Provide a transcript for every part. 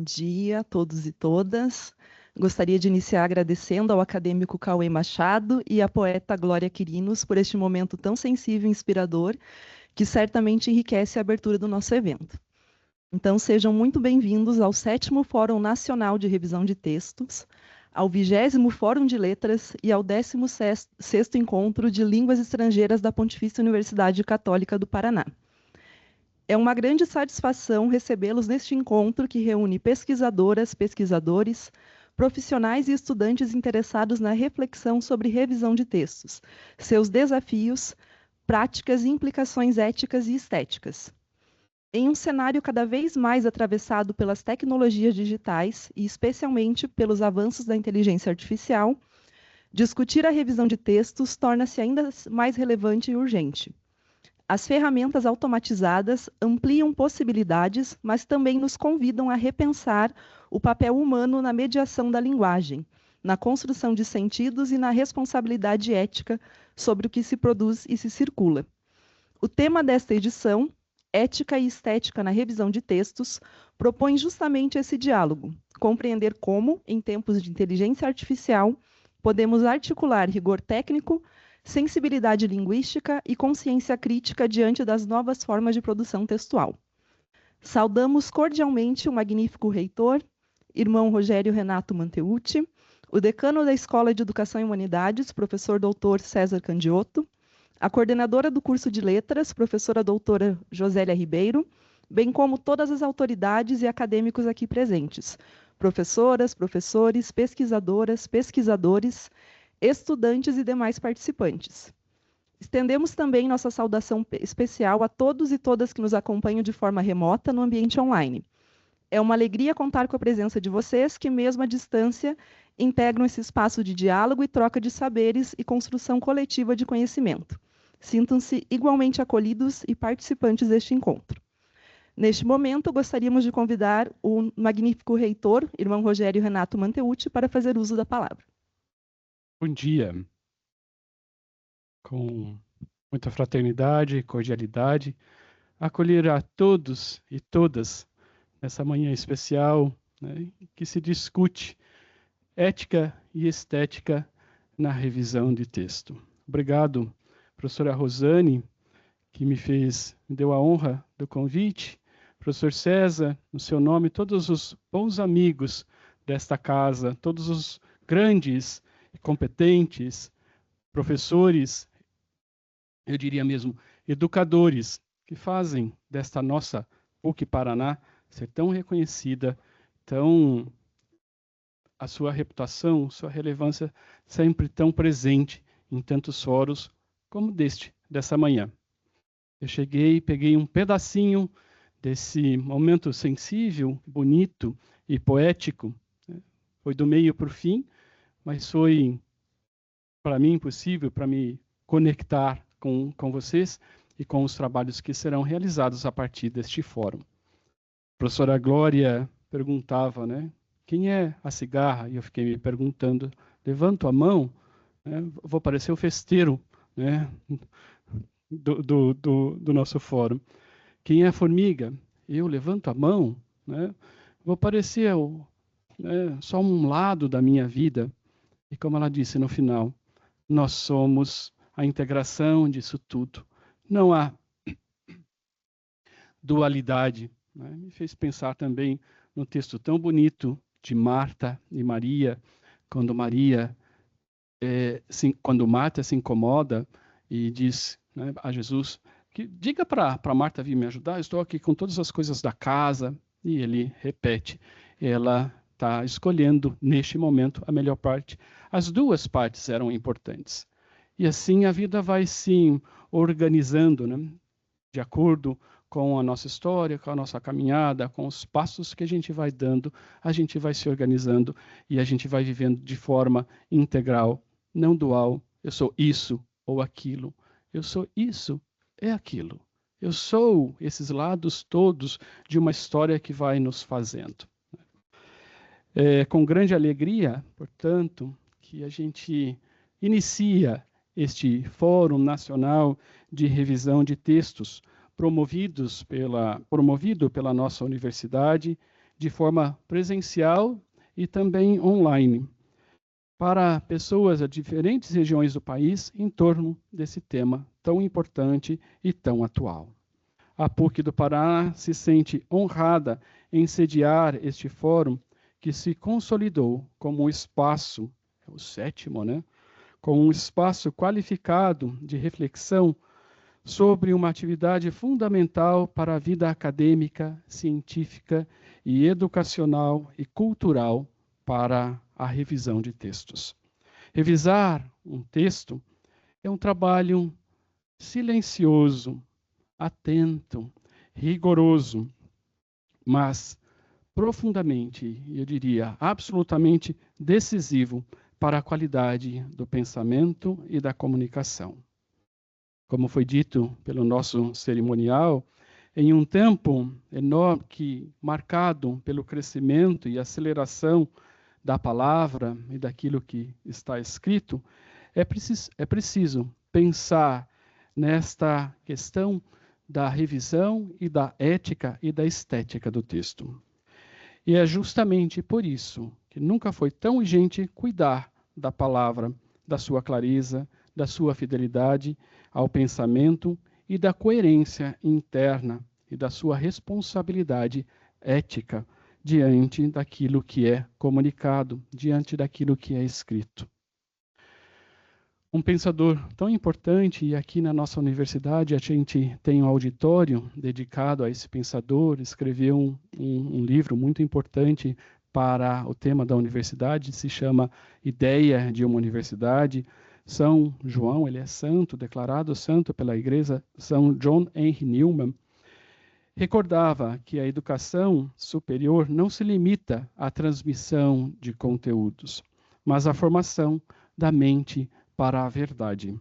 Dia a todos e todas. Gostaria de iniciar agradecendo ao acadêmico Cauê Machado e à poeta Glória Quirinos por este momento tão sensível e inspirador, que certamente enriquece a abertura do nosso evento. Então, sejam muito bem-vindos ao 7º Fórum Nacional de Revisão de Textos, ao 20º Fórum de Letras e ao 16º Encontro de Línguas Estrangeiras da Pontifícia Universidade Católica do Paraná. É uma grande satisfação recebê-los neste encontro que reúne pesquisadoras, pesquisadores, profissionais e estudantes interessados na reflexão sobre revisão de textos, seus desafios, práticas e implicações éticas e estéticas. Em um cenário cada vez mais atravessado pelas tecnologias digitais e especialmente pelos avanços da inteligência artificial, discutir a revisão de textos torna-se ainda mais relevante e urgente. As ferramentas automatizadas ampliam possibilidades, mas também nos convidam a repensar o papel humano na mediação da linguagem, na construção de sentidos e na responsabilidade ética sobre o que se produz e se circula. O tema desta edição, Ética e Estética na Revisão de Textos, propõe justamente esse diálogo, compreender como, em tempos de inteligência artificial, podemos articular rigor técnico, sensibilidade linguística e consciência crítica diante das novas formas de produção textual. Saudamos cordialmente o magnífico reitor, irmão Rogério Renato Manteucci, o decano da Escola de Educação e Humanidades, professor doutor César Candiotto, a coordenadora do curso de Letras, professora doutora Josélia Ribeiro, bem como todas as autoridades e acadêmicos aqui presentes, professoras, professores, pesquisadoras, pesquisadores, estudantes e demais participantes. Estendemos também nossa saudação especial a todos e todas que nos acompanham de forma remota no ambiente online. É uma alegria contar com a presença de vocês que, mesmo à distância, integram esse espaço de diálogo e troca de saberes e construção coletiva de conhecimento. Sintam-se igualmente acolhidos e participantes deste encontro. Neste momento, gostaríamos de convidar o magnífico reitor, irmão Rogério Renato Manteucci, para fazer uso da palavra. Bom dia. Com muita fraternidade e cordialidade, acolher a todos e todas nessa manhã especial, né, que se discute ética e estética na revisão de texto. Obrigado, professora Rosane, que me deu a honra do convite, professor César, no seu nome, todos os bons amigos desta casa, todos os grandes e competentes professores, eu diria mesmo, educadores, que fazem desta nossa PUC Paraná ser tão reconhecida, a sua reputação, sua relevância sempre tão presente em tantos fóruns como dessa manhã. Eu cheguei e peguei um pedacinho desse momento sensível, bonito e poético, né? Foi do meio para o fim, mas foi para mim impossível para me conectar com vocês e com os trabalhos que serão realizados a partir deste fórum. A professora Glória perguntava, né, quem é a cigarra? E eu fiquei me perguntando, levanto a mão, né, vou parecer o festeiro, né, do nosso fórum. Quem é a formiga? Eu levanto a mão, né, vou parecer só um lado da minha vida. E como ela disse no final, nós somos a integração disso tudo. Não há dualidade. Né? Me fez pensar também num texto tão bonito de Marta e Maria, quando Marta se incomoda e diz, né, a Jesus, que diga para Marta vir me ajudar, estou aqui com todas as coisas da casa, e ele repete, ela está escolhendo neste momento a melhor parte. As duas partes eram importantes. E assim a vida vai se organizando, né? De acordo com a nossa história, com a nossa caminhada, com os passos que a gente vai dando, a gente vai se organizando e a gente vai vivendo de forma integral, não dual. Eu sou isso ou aquilo. Eu sou isso, é aquilo. Eu sou esses lados todos de uma história que vai nos fazendo. É com grande alegria, portanto, que a gente inicia este Fórum Nacional de Revisão de Textos, promovido pela nossa universidade, de forma presencial e também online, para pessoas de diferentes regiões do país em torno desse tema tão importante e tão atual. A PUC do Paraná se sente honrada em sediar este fórum que se consolidou como um espaço, é o 7º, né? Como um espaço qualificado de reflexão sobre uma atividade fundamental para a vida acadêmica, científica e educacional e cultural para a revisão de textos. Revisar um texto é um trabalho silencioso, atento, rigoroso, mas profundamente, eu diria, absolutamente decisivo para a qualidade do pensamento e da comunicação. Como foi dito pelo nosso cerimonial, em um tempo enorme marcado pelo crescimento e aceleração da palavra e daquilo que está escrito, é preciso pensar nesta questão da revisão e da ética e da estética do texto. E é justamente por isso que nunca foi tão urgente cuidar da palavra, da sua clareza, da sua fidelidade ao pensamento e da coerência interna e da sua responsabilidade ética diante daquilo que é comunicado, diante daquilo que é escrito. Um pensador tão importante, e aqui na nossa universidade a gente tem um auditório dedicado a esse pensador, escreveu um livro muito importante para o tema da universidade, se chama Ideia de uma Universidade. São João, ele é santo, declarado santo pela igreja, São John Henry Newman, recordava que a educação superior não se limita à transmissão de conteúdos, mas à formação da mente para a verdade.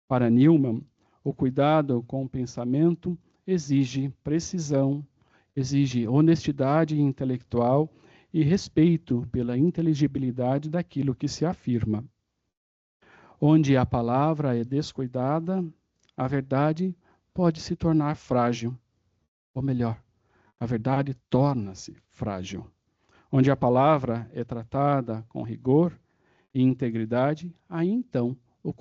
Para Newman, o cuidado com o pensamento exige precisão, exige honestidade intelectual e respeito pela inteligibilidade daquilo que se afirma. Onde a palavra é descuidada, a verdade pode se tornar frágil. Ou melhor, a verdade torna-se frágil. Onde a palavra é tratada com rigor e integridade, aí então o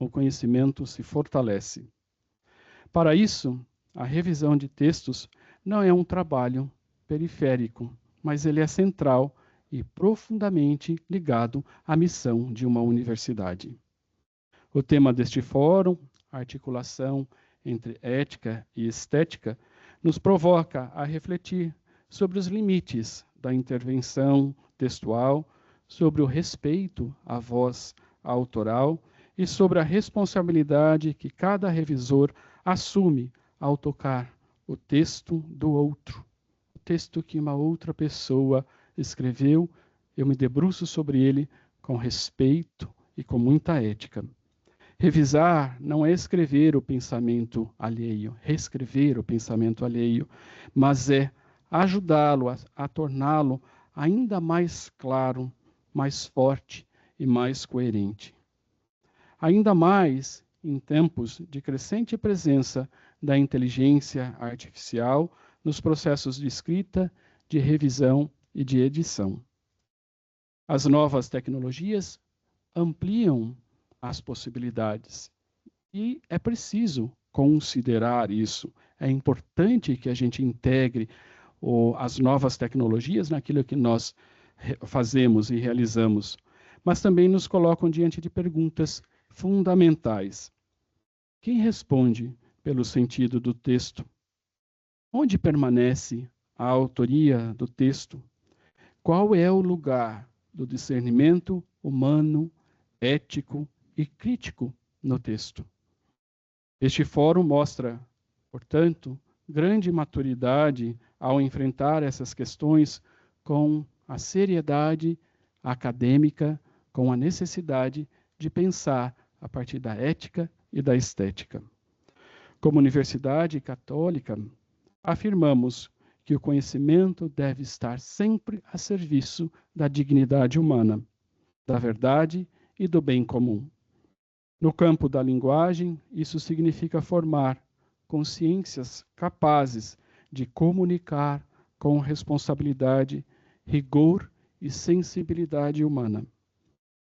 conhecimento se fortalece. Para isso, a revisão de textos não é um trabalho periférico, mas ele é central e profundamente ligado à missão de uma universidade. O tema deste fórum, a articulação entre ética e estética, nos provoca a refletir sobre os limites da intervenção textual, sobre o respeito à voz autoral e sobre a responsabilidade que cada revisor assume ao tocar o texto do outro. O texto que uma outra pessoa escreveu, eu me debruço sobre ele com respeito e com muita ética. Revisar não é escrever o pensamento alheio, reescrever o pensamento alheio, mas é ajudá-lo a torná-lo ainda mais claro, mais forte e mais coerente. Ainda mais em tempos de crescente presença da inteligência artificial nos processos de escrita, de revisão e de edição. As novas tecnologias ampliam as possibilidades e é preciso considerar isso. É importante que a gente integre as novas tecnologias naquilo que nós fazemos e realizamos, mas também nos colocam diante de perguntas fundamentais. Quem responde pelo sentido do texto? Onde permanece a autoria do texto? Qual é o lugar do discernimento humano, ético e crítico no texto? Este fórum mostra, portanto, grande maturidade ao enfrentar essas questões com a seriedade acadêmica, com a necessidade de pensar a partir da ética e da estética. Como Universidade Católica, afirmamos que o conhecimento deve estar sempre a serviço da dignidade humana, da verdade e do bem comum. No campo da linguagem, isso significa formar consciências capazes de comunicar com responsabilidade, rigor e sensibilidade humana.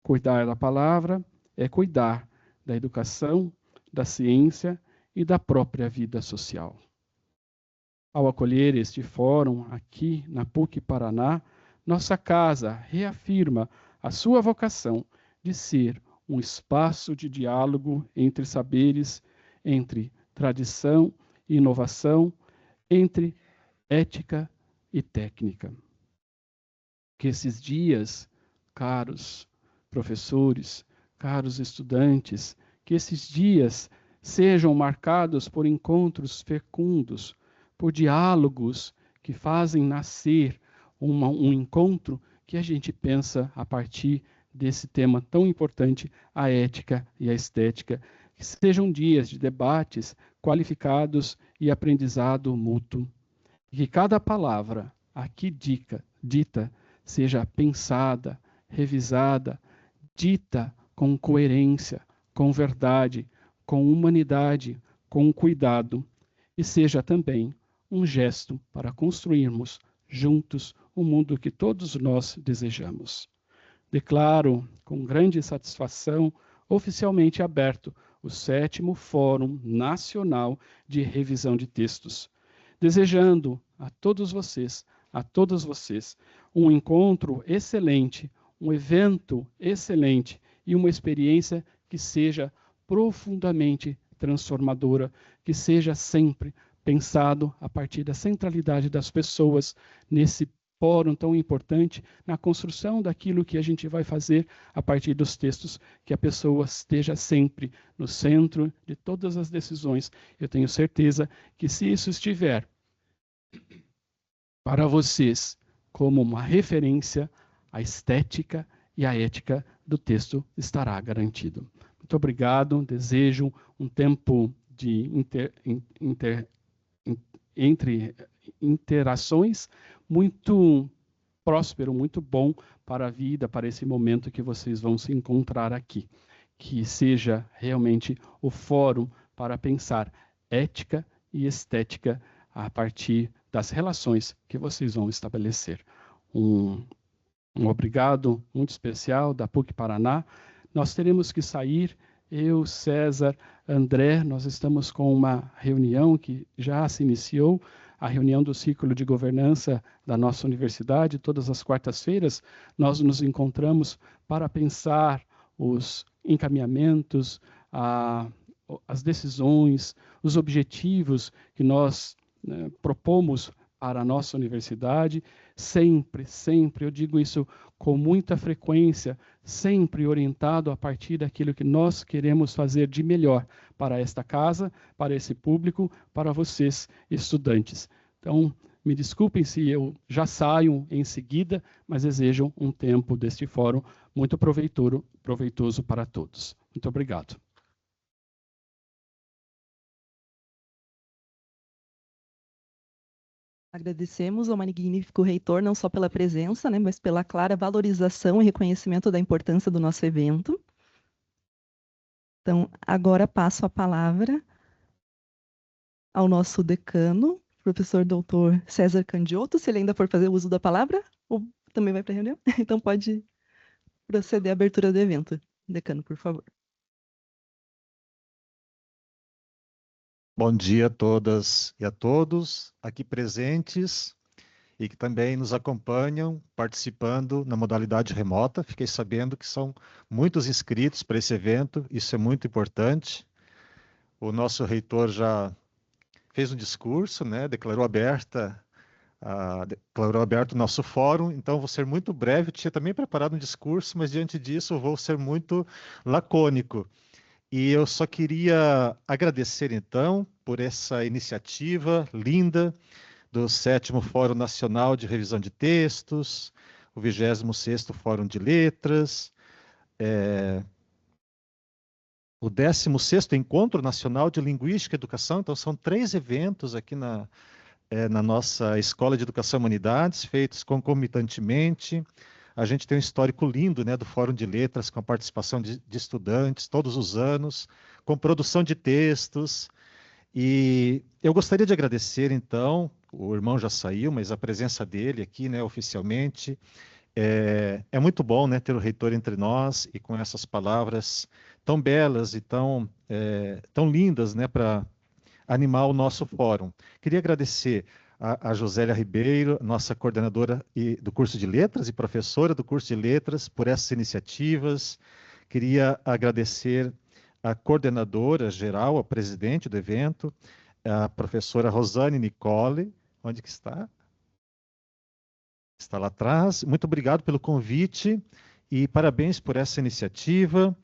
Cuidar da palavra é cuidar da educação, da ciência e da própria vida social. Ao acolher este fórum aqui na PUC Paraná, nossa casa reafirma a sua vocação de ser um espaço de diálogo entre saberes, entre tradição e inovação, entre ética e técnica. Que esses dias, caros professores, caros estudantes, que esses dias sejam marcados por encontros fecundos, por diálogos que fazem nascer um encontro que a gente pensa a partir desse tema tão importante, a ética e a estética, que sejam dias de debates qualificados e aprendizado mútuo. E que cada palavra aqui dita seja pensada, revisada, dita com coerência, com verdade, com humanidade, com cuidado, e seja também um gesto para construirmos juntos o mundo que todos nós desejamos. Declaro com grande satisfação oficialmente aberto o 7º Fórum Nacional de Revisão de Textos, desejando a todos vocês, um encontro excelente, um evento excelente e uma experiência que seja profundamente transformadora, que seja sempre pensado a partir da centralidade das pessoas nesse fórum tão importante, na construção daquilo que a gente vai fazer a partir dos textos, que a pessoa esteja sempre no centro de todas as decisões. Eu tenho certeza que se isso estiver para vocês como uma referência, a estética e a ética do texto estará garantido. Muito obrigado, desejo um tempo de entre interações muito próspero, muito bom para a vida, para esse momento que vocês vão se encontrar aqui. Que seja realmente o fórum para pensar ética e estética a partir das relações que vocês vão estabelecer. Um obrigado muito especial da PUC Paraná. Nós teremos que sair, eu, César, André, nós estamos com uma reunião que já se iniciou, a reunião do ciclo de governança da nossa universidade. Todas as quartas-feiras nós nos encontramos para pensar os encaminhamentos, as decisões, os objetivos que nós propomos para a nossa universidade, sempre, eu digo isso com muita frequência, sempre orientado a partir daquilo que nós queremos fazer de melhor para esta casa, para esse público, para vocês, estudantes. Então, me desculpem se eu já saio em seguida, mas desejo um tempo deste fórum muito proveitoso para todos. Muito obrigado. Agradecemos ao magnífico reitor, não só pela presença, né, mas pela clara valorização e reconhecimento da importância do nosso evento. Então, agora passo a palavra ao nosso decano, professor doutor César Candiotto, se ele ainda for fazer uso da palavra, ou também vai para a reunião. Então, pode proceder à abertura do evento. Decano, por favor. Bom dia a todas e a todos aqui presentes e que também nos acompanham participando na modalidade remota. Fiquei sabendo que são muitos inscritos para esse evento, isso é muito importante. O nosso reitor já fez um discurso, né? Declarou aberto o nosso fórum, então vou ser muito breve. Eu tinha também preparado um discurso, mas diante disso eu vou ser muito lacônico. E eu só queria agradecer, então, por essa iniciativa linda do 7º Fórum Nacional de Revisão de Textos, o 26º Fórum de Letras, o 16º Encontro Nacional de Linguística e Educação. Então, são 3 eventos aqui na nossa Escola de Educação e Humanidades, feitos concomitantemente. A gente tem um histórico lindo, né, do Fórum de Letras, com a participação de estudantes todos os anos, com produção de textos. E eu gostaria de agradecer, então, o irmão já saiu, mas a presença dele aqui, né, oficialmente. É muito bom, né, ter o reitor entre nós e com essas palavras tão belas e tão lindas, né, para animar o nosso fórum. Queria agradecer a Josélia Ribeiro, nossa coordenadora do curso de letras e professora do curso de letras, por essas iniciativas. Queria agradecer a coordenadora geral, a presidente do evento, a professora Rosane Nicole. Onde que está? Está lá atrás. Muito obrigado pelo convite e parabéns por essa iniciativa.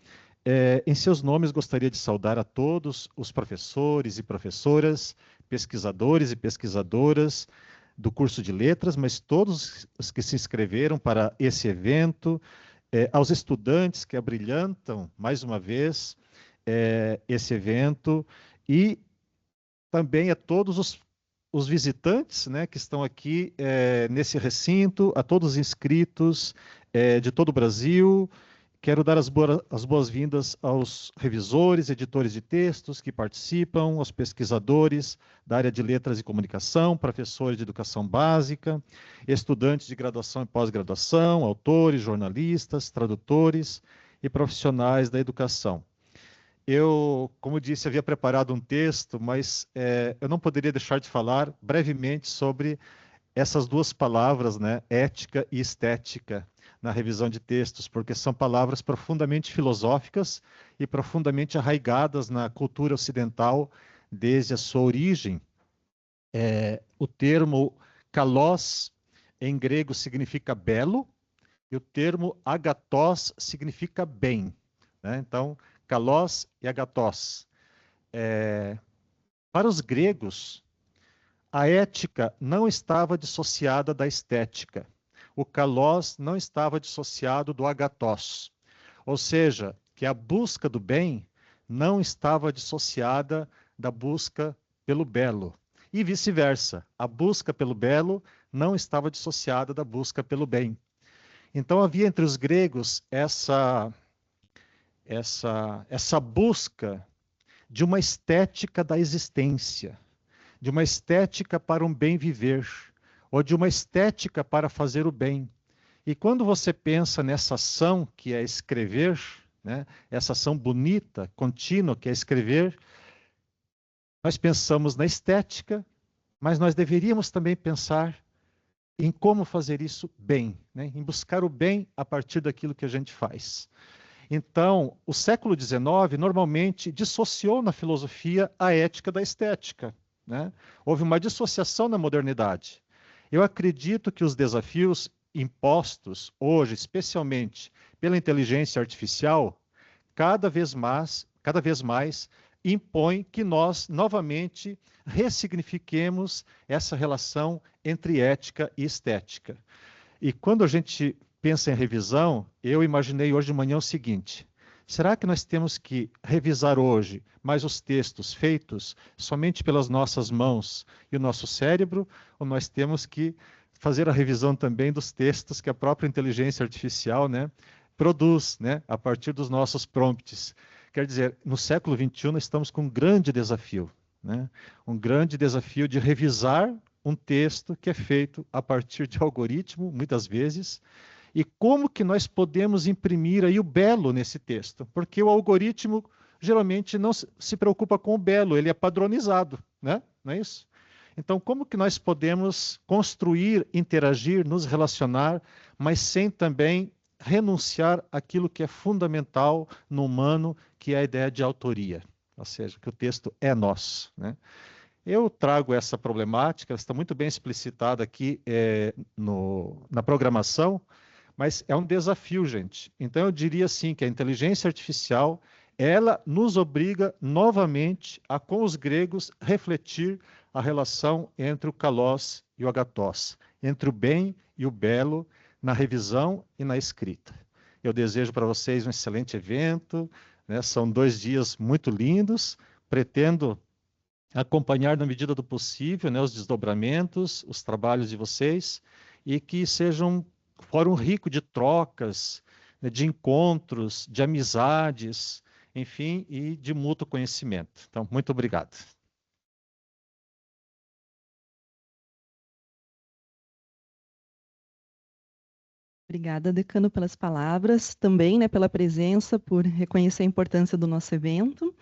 Em seus nomes, gostaria de saudar a todos os professores e professoras, pesquisadores e pesquisadoras do curso de letras, mas todos os que se inscreveram para esse evento, aos estudantes que abrilhantam, mais uma vez, esse evento, e também a todos os visitantes, né, que estão aqui nesse recinto, a todos os inscritos de todo o Brasil. Quero dar as boas-vindas aos revisores, editores de textos que participam, aos pesquisadores da área de letras e comunicação, professores de educação básica, estudantes de graduação e pós-graduação, autores, jornalistas, tradutores e profissionais da educação. Eu, como disse, havia preparado um texto, mas eu não poderia deixar de falar brevemente sobre essas duas palavras, né, ética e estética, na revisão de textos, porque são palavras profundamente filosóficas e profundamente arraigadas na cultura ocidental desde a sua origem. O termo kalos, em grego, significa belo, e o termo agathos significa bem, né? Então, kalos e agathos. Para os gregos, a ética não estava dissociada da estética. O kalos não estava dissociado do agathos. Ou seja, que a busca do bem não estava dissociada da busca pelo belo. E vice-versa, a busca pelo belo não estava dissociada da busca pelo bem. Então havia entre os gregos essa busca de uma estética da existência, de uma estética para um bem viver, ou de uma estética para fazer o bem. E quando você pensa nessa ação que é escrever, né, essa ação bonita, contínua que é escrever, nós pensamos na estética, mas nós deveríamos também pensar em como fazer isso bem, né, em buscar o bem a partir daquilo que a gente faz. Então, o século XIX normalmente dissociou na filosofia a ética da estética, né? Houve uma dissociação na modernidade. Eu acredito que os desafios impostos hoje, especialmente pela inteligência artificial, cada vez mais impõem que nós novamente ressignifiquemos essa relação entre ética e estética. E quando a gente pensa em revisão, eu imaginei hoje de manhã o seguinte: será que nós temos que revisar hoje mais os textos feitos somente pelas nossas mãos e o nosso cérebro, ou nós temos que fazer a revisão também dos textos que a própria inteligência artificial, né, produz, né, a partir dos nossos prompts? Quer dizer, no século XXI nós estamos com um grande desafio, né? Um grande desafio de revisar um texto que é feito a partir de algoritmo, muitas vezes, e como que nós podemos imprimir aí o belo nesse texto? Porque o algoritmo geralmente não se preocupa com o belo, ele é padronizado, né? Não é isso? Então, como que nós podemos construir, interagir, nos relacionar, mas sem também renunciar àquilo que é fundamental no humano, que é a ideia de autoria, ou seja, que o texto é nosso, né? Eu trago essa problemática, ela está muito bem explicitada aqui na programação, mas é um desafio, gente. Então eu diria assim que a inteligência artificial, ela nos obriga novamente a, com os gregos, refletir a relação entre o kalos e o agathos, entre o bem e o belo, na revisão e na escrita. Eu desejo para vocês um excelente evento, né? São 2 dias muito lindos, pretendo acompanhar na medida do possível, né, os desdobramentos, os trabalhos de vocês, e que sejam um fórum rico de trocas, né, de encontros, de amizades, enfim, e de mútuo conhecimento. Então, muito obrigado. Obrigada, decano, pelas palavras, também, né, pela presença, por reconhecer a importância do nosso evento,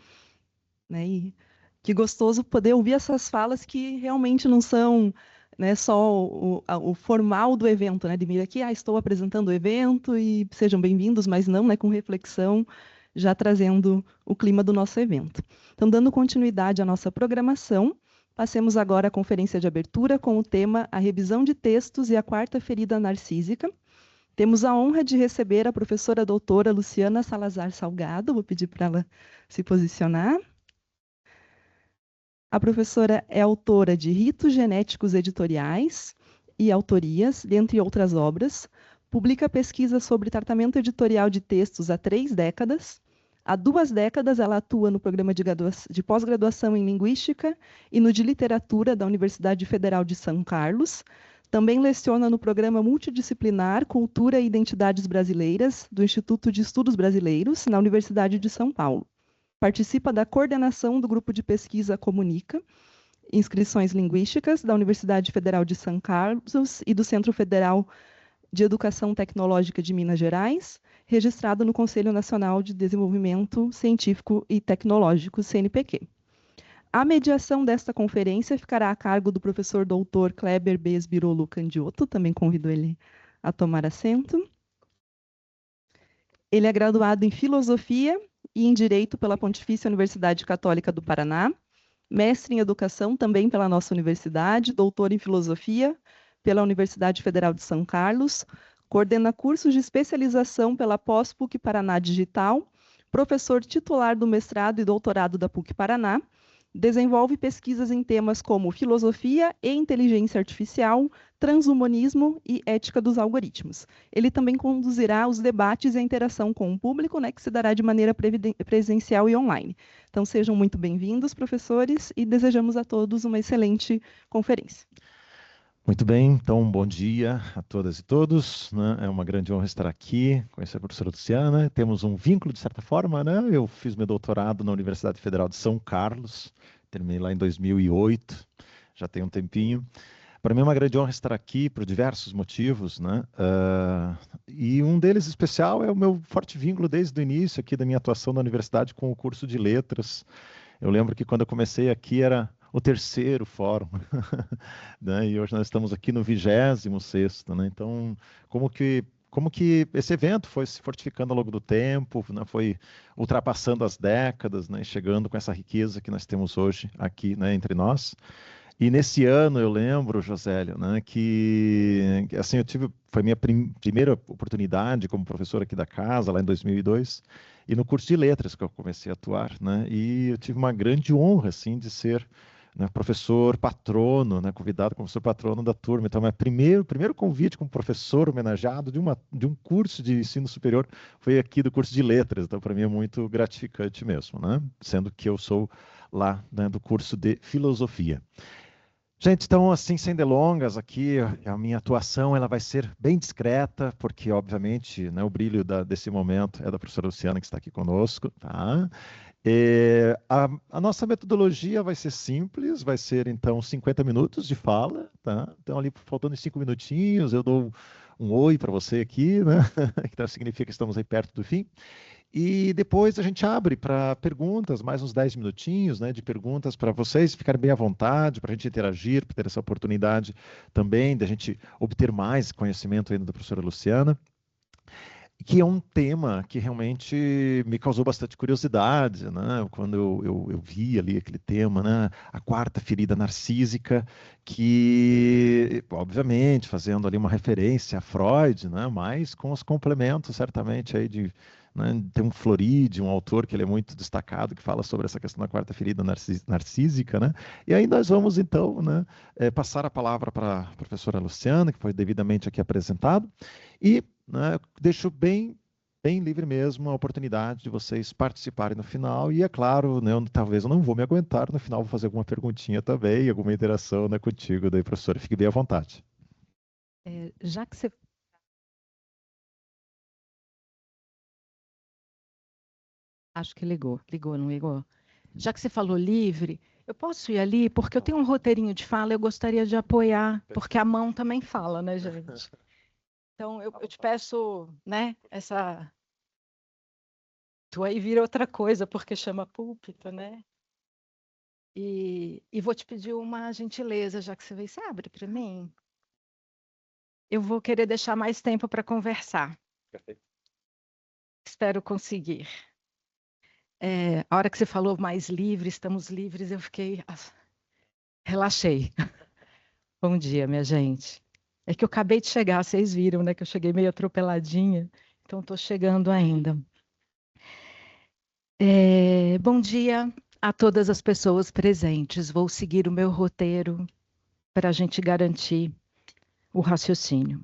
né, e que gostoso poder ouvir essas falas que realmente não são, né, só o formal do evento, né, de vir aqui, estou apresentando o evento e sejam bem-vindos, mas não, né, com reflexão, já trazendo o clima do nosso evento. Então, dando continuidade à nossa programação, passemos agora à conferência de abertura com o tema A Revisão de Textos e a Quarta Ferida Narcísica. Temos a honra de receber a professora doutora Luciana Salazar Salgado, vou pedir para ela se posicionar. A professora é autora de Ritos Genéticos Editoriais e Autorias, dentre outras obras. Publica pesquisas sobre tratamento editorial de textos há 3 décadas. Há 2 décadas, ela atua no programa de pós-graduação em Linguística e no de Literatura da Universidade Federal de São Carlos. Também leciona no programa multidisciplinar Cultura e Identidades Brasileiras, do Instituto de Estudos Brasileiros, na Universidade de São Paulo. Participa da coordenação do grupo de pesquisa Comunica, Inscrições Linguísticas, da Universidade Federal de São Carlos e do Centro Federal de Educação Tecnológica de Minas Gerais, registrado no Conselho Nacional de Desenvolvimento Científico e Tecnológico, CNPq. A mediação desta conferência ficará a cargo do professor doutor Kleber Bes Birolo Candiotto, também convido ele a tomar assento. Ele é graduado em Filosofia e em Direito pela Pontifícia Universidade Católica do Paraná, mestre em Educação também pela nossa universidade, doutor em Filosofia pela Universidade Federal de São Carlos, coordena cursos de especialização pela pós-PUC Paraná Digital, professor titular do mestrado e doutorado da PUC Paraná, desenvolve pesquisas em temas como filosofia e inteligência artificial, transhumanismo e ética dos algoritmos. Ele também conduzirá os debates e a interação com o público, né, que se dará de maneira presencial e online. Então, sejam muito bem-vindos, professores, e desejamos a todos uma excelente conferência. Muito bem, então, bom dia a todas e todos, né? É uma grande honra estar aqui, conhecer a professora Luciana. Temos um vínculo, de certa forma, né? Eu fiz meu doutorado na Universidade Federal de São Carlos, terminei lá em 2008, já tem um tempinho. Para mim é uma grande honra estar aqui por diversos motivos, né? E um deles especial é o meu forte vínculo desde o início aqui da minha atuação na universidade com o curso de letras. Eu lembro que quando eu comecei aqui era o 3º fórum, né? E hoje nós estamos aqui no 26º, né? Então, como que esse evento foi se fortificando ao longo do tempo, né? Foi ultrapassando as décadas, né? E chegando com essa riqueza que nós temos hoje aqui, né? Entre nós. E nesse ano eu lembro, Josélio, né? Que assim foi minha primeira oportunidade como professor aqui da casa, lá em 2002. E no curso de letras que eu comecei a atuar, né? E eu tive uma grande honra, assim, de ser, né, professor patrono, né, convidado como professor patrono da turma. Então, meu primeiro convite como professor homenageado de um curso de ensino superior foi aqui do curso de letras. Então, para mim é muito gratificante mesmo, né? Sendo que eu sou lá, né, do curso de filosofia. Gente, então, assim, sem delongas, aqui a minha atuação ela vai ser bem discreta, porque, obviamente, né, o brilho desse momento é da professora Luciana, que está aqui conosco, tá? A nossa metodologia vai ser simples, vai ser, então, 50 minutos de fala, tá? Então, ali, faltando 5 minutinhos, eu dou um oi para você aqui, né? Então, significa que estamos aí perto do fim. E depois a gente abre para perguntas, mais uns 10 minutinhos, né, de perguntas para vocês ficarem bem à vontade, para a gente interagir, para ter essa oportunidade também de a gente obter mais conhecimento ainda da professora Luciana, que é um tema que realmente me causou bastante curiosidade, né? Quando eu vi ali aquele tema, né? A quarta ferida narcísica, que, obviamente, fazendo ali uma referência a Freud, né? Mas com os complementos, certamente, aí de... Né? Tem um Floride, um autor que ele é muito destacado, que fala sobre essa questão da quarta ferida narcísica, né? E aí nós vamos, então, né, passar a palavra para a professora Luciana, que foi devidamente aqui apresentado, e, né, deixo bem livre mesmo a oportunidade de vocês participarem no final, e é claro, né, talvez eu não vou me aguentar, no final vou fazer alguma perguntinha também, alguma interação, né, contigo, daí, professora, fique bem à vontade. Já que você... Acho que ligou, não ligou? Já que você falou livre, eu posso ir ali, porque eu tenho um roteirinho de fala, eu gostaria de apoiar, porque a mão também fala, né, gente? Então, eu te peço, né, essa... Tu aí vira outra coisa, porque chama púlpito, né? E vou te pedir uma gentileza, já que você veio, você abre para mim? Eu vou querer deixar mais tempo para conversar. Perfeito. Espero conseguir. A hora que você falou mais livre, estamos livres, eu fiquei... Relaxei. Bom dia, minha gente. É que eu acabei de chegar, vocês viram, né? Que eu cheguei meio atropeladinha, então estou chegando ainda. Bom dia a todas as pessoas presentes. Vou seguir o meu roteiro para a gente garantir o raciocínio.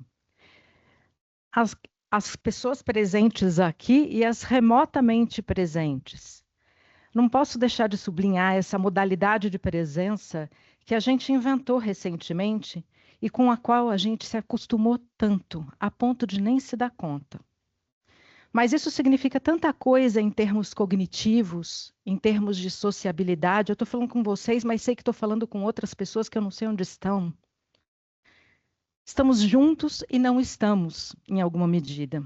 As pessoas presentes aqui e as remotamente presentes. Não posso deixar de sublinhar essa modalidade de presença que a gente inventou recentemente e com a qual a gente se acostumou tanto, a ponto de nem se dar conta. Mas isso significa tanta coisa em termos cognitivos, em termos de sociabilidade. Eu estou falando com vocês, mas sei que estou falando com outras pessoas que eu não sei onde estão. Estamos juntos e não estamos, em alguma medida.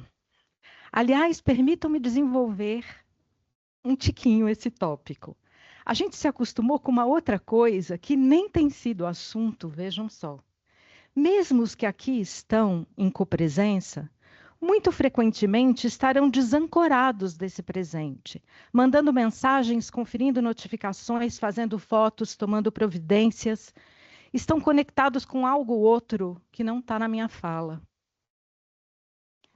Aliás, permitam-me desenvolver um tiquinho esse tópico. A gente se acostumou com uma outra coisa que nem tem sido assunto, vejam só. Mesmo os que aqui estão em copresença, muito frequentemente estarão desancorados desse presente, mandando mensagens, conferindo notificações, fazendo fotos, tomando providências. Estão conectados com algo ou outro que não está na minha fala.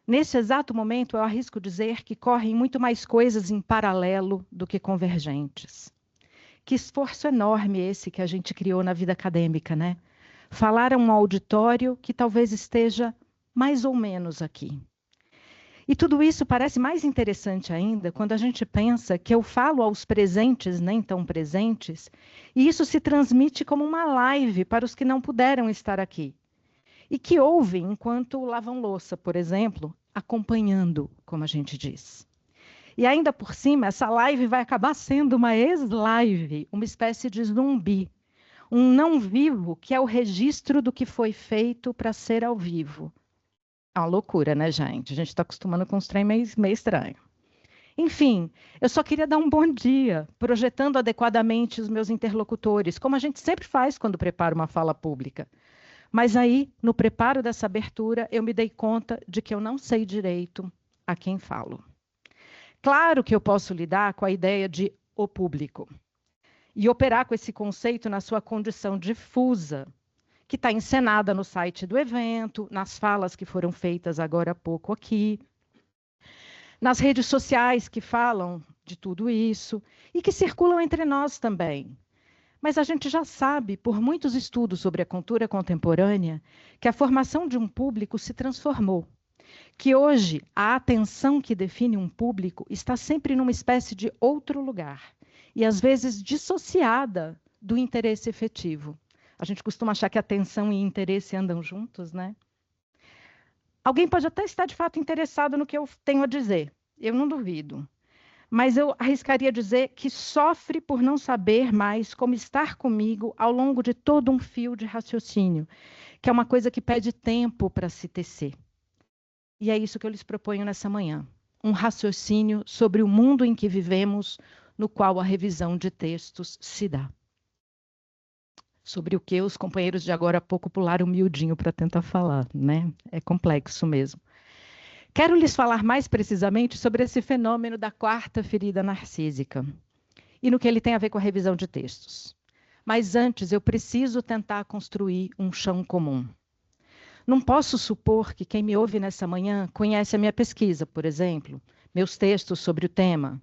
Nesse exato momento, eu arrisco dizer que correm muito mais coisas em paralelo do que convergentes. Que esforço enorme esse que a gente criou na vida acadêmica, né? Falar a um auditório que talvez esteja mais ou menos aqui. E tudo isso parece mais interessante ainda quando a gente pensa que eu falo aos presentes, nem tão presentes, e isso se transmite como uma live para os que não puderam estar aqui. E que ouvem enquanto lavam louça, por exemplo, acompanhando, como a gente diz. E ainda por cima, essa live vai acabar sendo uma ex-live, uma espécie de zumbi, um não vivo que é o registro do que foi feito para ser ao vivo. É uma loucura, né, gente? A gente está acostumando com uns trem meio estranho. Enfim, eu só queria dar um bom dia, projetando adequadamente os meus interlocutores, como a gente sempre faz quando prepara uma fala pública. Mas aí, no preparo dessa abertura, eu me dei conta de que eu não sei direito a quem falo. Claro que eu posso lidar com a ideia de o público e operar com esse conceito na sua condição difusa, que está encenada no site do evento, nas falas que foram feitas agora há pouco aqui, nas redes sociais que falam de tudo isso e que circulam entre nós também. Mas a gente já sabe, por muitos estudos sobre a cultura contemporânea, que a formação de um público se transformou. Que hoje a atenção que define um público está sempre numa espécie de outro lugar e às vezes dissociada do interesse efetivo. A gente costuma achar que atenção e interesse andam juntos, né? Alguém pode até estar de fato interessado no que eu tenho a dizer, eu não duvido. Mas eu arriscaria dizer que sofre por não saber mais como estar comigo ao longo de todo um fio de raciocínio, que é uma coisa que pede tempo para se tecer. E é isso que eu lhes proponho nessa manhã. Um raciocínio sobre o mundo em que vivemos, no qual a revisão de textos se dá. Sobre o que os companheiros de agora há pouco pularam miudinho para tentar falar, né? É complexo mesmo. Quero lhes falar mais precisamente sobre esse fenômeno da quarta ferida narcísica e no que ele tem a ver com a revisão de textos. Mas antes, eu preciso tentar construir um chão comum. Não posso supor que quem me ouve nessa manhã conhece a minha pesquisa, por exemplo, meus textos sobre o tema,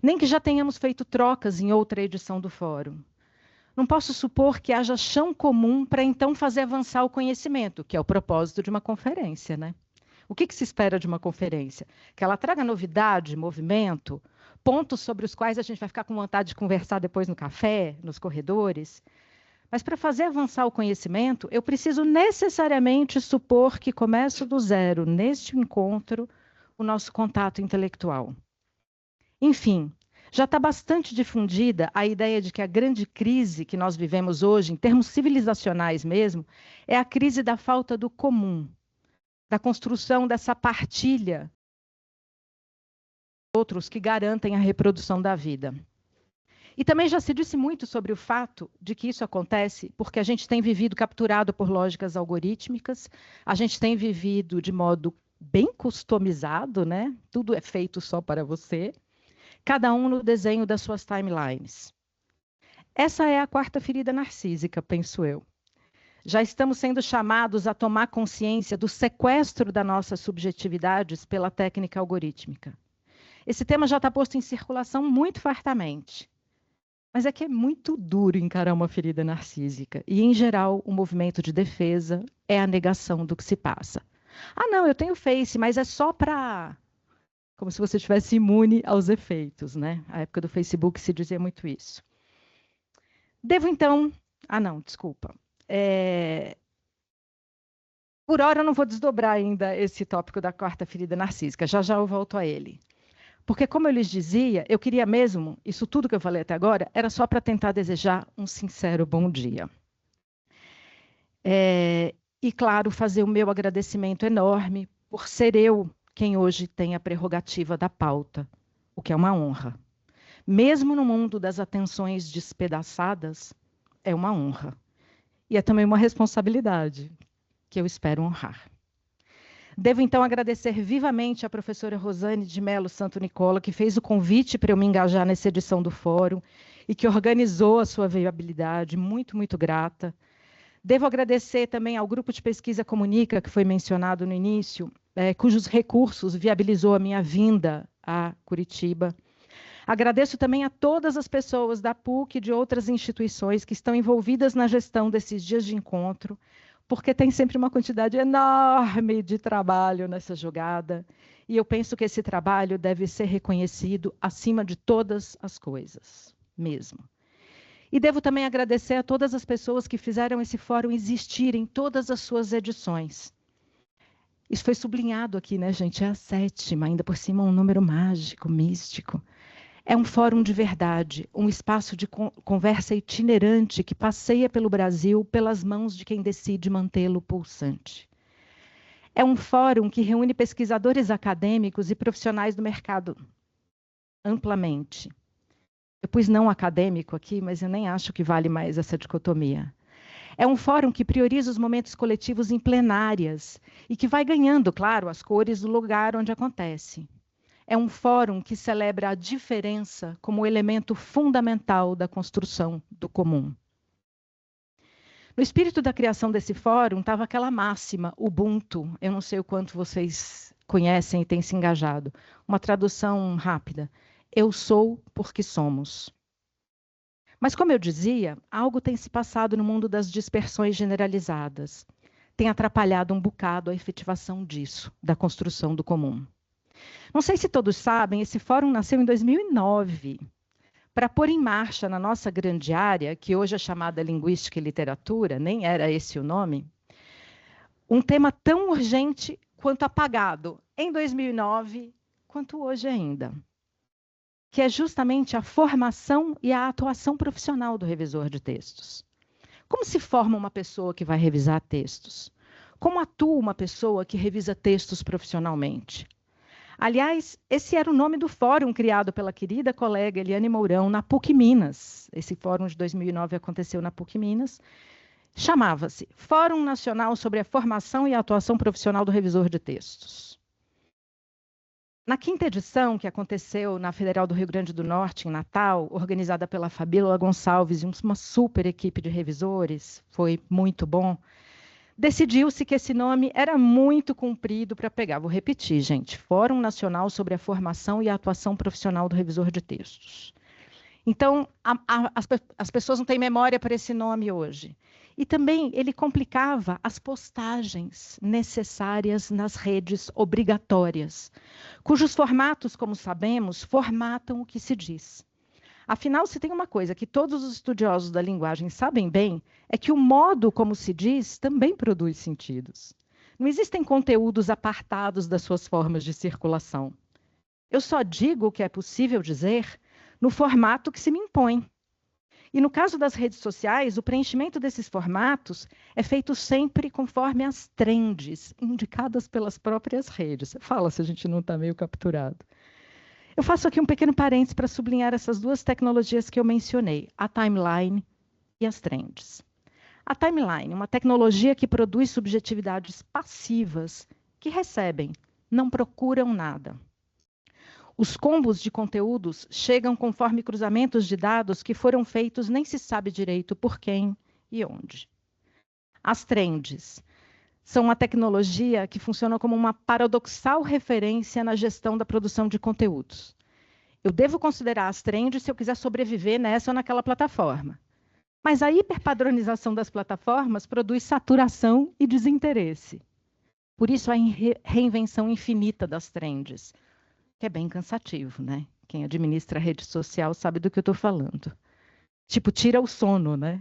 nem que já tenhamos feito trocas em outra edição do fórum. Não posso supor que haja chão comum para então fazer avançar o conhecimento, que é o propósito de uma conferência, né? O que se espera de uma conferência? Que ela traga novidade, movimento, pontos sobre os quais a gente vai ficar com vontade de conversar depois no café, nos corredores. Mas para fazer avançar o conhecimento, eu preciso necessariamente supor que começo do zero, neste encontro, o nosso contato intelectual. Enfim, já está bastante difundida a ideia de que a grande crise que nós vivemos hoje, em termos civilizacionais mesmo, é a crise da falta do comum. da construção dessa partilha de outros que garantem a reprodução da vida. E também já se disse muito sobre o fato de que isso acontece porque a gente tem vivido capturado por lógicas algorítmicas, a gente tem vivido de modo bem customizado, né? Tudo é feito só para você, cada um no desenho das suas timelines. Essa é a quarta ferida narcísica, penso eu. Já estamos sendo chamados a tomar consciência do sequestro das nossas subjetividades pela técnica algorítmica. Esse tema já está posto em circulação muito fartamente. Mas é que é muito duro encarar uma ferida narcísica. E, em geral, o movimento de defesa é a negação do que se passa. Ah, não, eu tenho Face, mas é só para... Como se você estivesse imune aos efeitos, né? Na época do Facebook se dizia muito isso. Devo, então... Ah, não, desculpa. Por hora, eu não vou desdobrar ainda esse tópico da quarta ferida narcísica. Já já eu volto a ele. Porque, como eu lhes dizia, eu queria mesmo, isso tudo que eu falei até agora, era só para tentar desejar um sincero bom dia. E, claro, fazer o meu agradecimento enorme por ser eu quem hoje tem a prerrogativa da pauta, o que é uma honra. Mesmo no mundo das atenções despedaçadas, é uma honra. E é também uma responsabilidade que eu espero honrar. Devo, então, agradecer vivamente à professora Rosane de Mello Santo Nicola, que fez o convite para eu me engajar nessa edição do fórum e que organizou a sua viabilidade. Muito, muito grata. Devo agradecer também ao Grupo de Pesquisa Comunica, que foi mencionado no início, cujos recursos viabilizou a minha vinda a Curitiba. Agradeço também a todas as pessoas da PUC e de outras instituições que estão envolvidas na gestão desses dias de encontro, porque tem sempre uma quantidade enorme de trabalho nessa jogada, e eu penso que esse trabalho deve ser reconhecido acima de todas as coisas, mesmo. E devo também agradecer a todas as pessoas que fizeram esse fórum existir em todas as suas edições. Isso foi sublinhado aqui, né, gente? É a 7ª, ainda por cima um número mágico, místico. É um fórum de verdade, um espaço de conversa itinerante que passeia pelo Brasil pelas mãos de quem decide mantê-lo pulsante. É um fórum que reúne pesquisadores acadêmicos e profissionais do mercado amplamente. Eu pus não acadêmico aqui, mas eu nem acho que vale mais essa dicotomia. É um fórum que prioriza os momentos coletivos em plenárias e que vai ganhando, claro, as cores do lugar onde acontece. É um fórum que celebra a diferença como elemento fundamental da construção do comum. No espírito da criação desse fórum estava aquela máxima, Ubuntu, eu não sei o quanto vocês conhecem e têm se engajado. Uma tradução rápida, eu sou porque somos. Mas, como eu dizia, algo tem se passado no mundo das dispersões generalizadas. Tem atrapalhado um bocado a efetivação disso, da construção do comum. Não sei se todos sabem, esse fórum nasceu em 2009, para pôr em marcha na nossa grande área, que hoje é chamada Linguística e Literatura, nem era esse o nome, um tema tão urgente quanto apagado em 2009, quanto hoje ainda, que é justamente a formação e a atuação profissional do revisor de textos. Como se forma uma pessoa que vai revisar textos? Como atua uma pessoa que revisa textos profissionalmente? Aliás, esse era o nome do fórum criado pela querida colega Eliane Mourão na PUC Minas. Esse fórum de 2009 aconteceu na PUC Minas. Chamava-se Fórum Nacional sobre a Formação e a Atuação Profissional do Revisor de Textos. Na 5ª edição, que aconteceu na Federal do Rio Grande do Norte, em Natal, organizada pela Fabíola Gonçalves e uma super equipe de revisores, foi muito bom, decidiu-se que esse nome era muito comprido para pegar. Vou repetir, gente. Fórum Nacional sobre a Formação e a Atuação Profissional do Revisor de Textos. Então, as pessoas não têm memória para esse nome hoje. E também ele complicava as postagens necessárias nas redes obrigatórias, cujos formatos, como sabemos, formatam o que se diz. Afinal, se tem uma coisa que todos os estudiosos da linguagem sabem bem, é que o modo como se diz também produz sentidos. Não existem conteúdos apartados das suas formas de circulação. Eu só digo o que é possível dizer no formato que se me impõe. E no caso das redes sociais, o preenchimento desses formatos é feito sempre conforme as trends indicadas pelas próprias redes. Fala se a gente não está meio capturado. Eu faço aqui um pequeno parênteses para sublinhar essas duas tecnologias que eu mencionei, a timeline e as trends. A timeline, uma tecnologia que produz subjetividades passivas que recebem, não procuram nada. Os combos de conteúdos chegam conforme cruzamentos de dados que foram feitos nem se sabe direito por quem e onde. As trends são uma tecnologia que funciona como uma paradoxal referência na gestão da produção de conteúdos. Eu devo considerar as trends se eu quiser sobreviver nessa ou naquela plataforma. Mas a hiperpadronização das plataformas produz saturação e desinteresse. Por isso, a reinvenção infinita das trends, que é bem cansativo, né? Quem administra a rede social sabe do que eu estou falando. Tipo, tira o sono, né?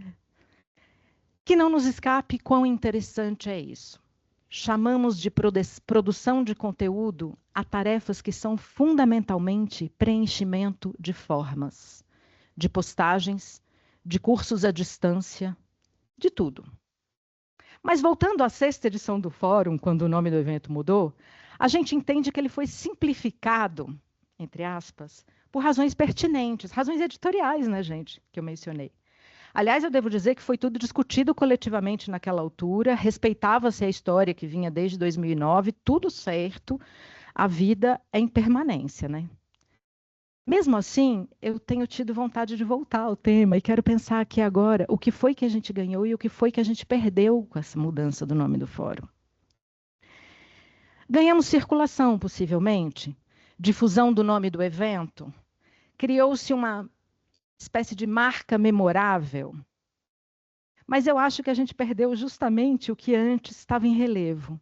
Que não nos escape quão interessante é isso. Chamamos de produção de conteúdo a tarefas que são fundamentalmente preenchimento de formas, de postagens, de cursos à distância, de tudo. Mas voltando à 6ª edição do Fórum, quando o nome do evento mudou, a gente entende que ele foi simplificado, entre aspas, por razões pertinentes, razões editoriais, né, gente, que eu mencionei. Aliás, eu devo dizer que foi tudo discutido coletivamente naquela altura, respeitava-se a história que vinha desde 2009, tudo certo, a vida é em permanência, né? Mesmo assim, eu tenho tido vontade de voltar ao tema e quero pensar aqui agora o que foi que a gente ganhou e o que foi que a gente perdeu com essa mudança do nome do fórum. Ganhamos circulação, possivelmente, difusão do nome do evento, criou-se uma espécie de marca memorável. Mas eu acho que a gente perdeu justamente o que antes estava em relevo.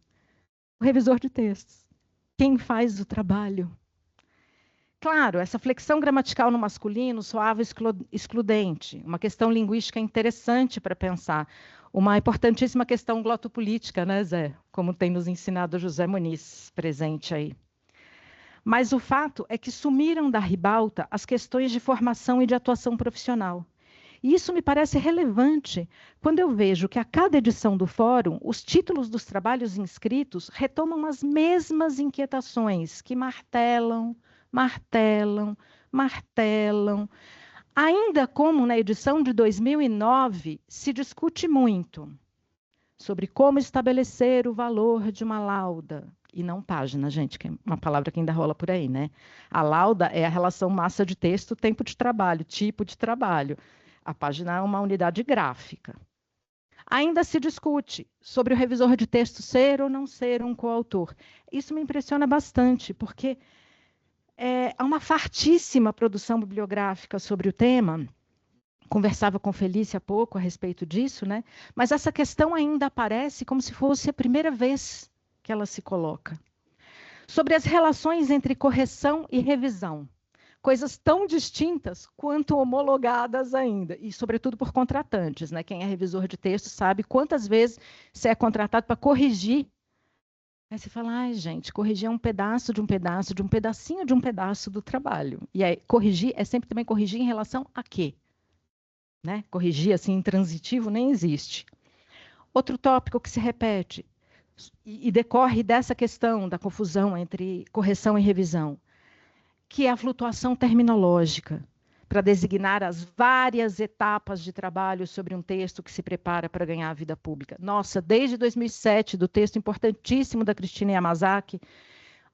O revisor de textos. Quem faz o trabalho? Claro, essa flexão gramatical no masculino soava excludente, uma questão linguística interessante para pensar, uma importantíssima questão glotopolítica, né, Zé? Como tem nos ensinado José Muniz, presente aí. Mas o fato é que sumiram da ribalta as questões de formação e de atuação profissional. E isso me parece relevante quando eu vejo que a cada edição do Fórum, os títulos dos trabalhos inscritos retomam as mesmas inquietações que martelam, ainda como na edição de 2009 se discute muito sobre como estabelecer o valor de uma lauda. E não página, gente, que é uma palavra que ainda rola por aí, né? A lauda é a relação massa de texto, tempo de trabalho, tipo de trabalho. A página é uma unidade gráfica. Ainda se discute sobre o revisor de texto ser ou não ser um coautor. Isso me impressiona bastante, porque há uma fartíssima produção bibliográfica sobre o tema. Conversava com Felícia há pouco a respeito disso, né? Mas essa questão ainda aparece como se fosse a primeira vez que ela se coloca. Sobre as relações entre correção e revisão. Coisas tão distintas quanto homologadas ainda, e sobretudo por contratantes, né? Quem é revisor de texto sabe quantas vezes você é contratado para corrigir. Aí você fala, ai, gente, corrigir é um pedaço de um pedaço, de um pedacinho de um pedaço do trabalho. E aí, corrigir é sempre também corrigir em relação a quê? Né? Corrigir assim, intransitivo, nem existe. Outro tópico que se repete, e decorre dessa questão da confusão entre correção e revisão, que é a flutuação terminológica, para designar as várias etapas de trabalho sobre um texto que se prepara para ganhar a vida pública. Nossa, desde 2007, do texto importantíssimo da Cristina Yamazaki,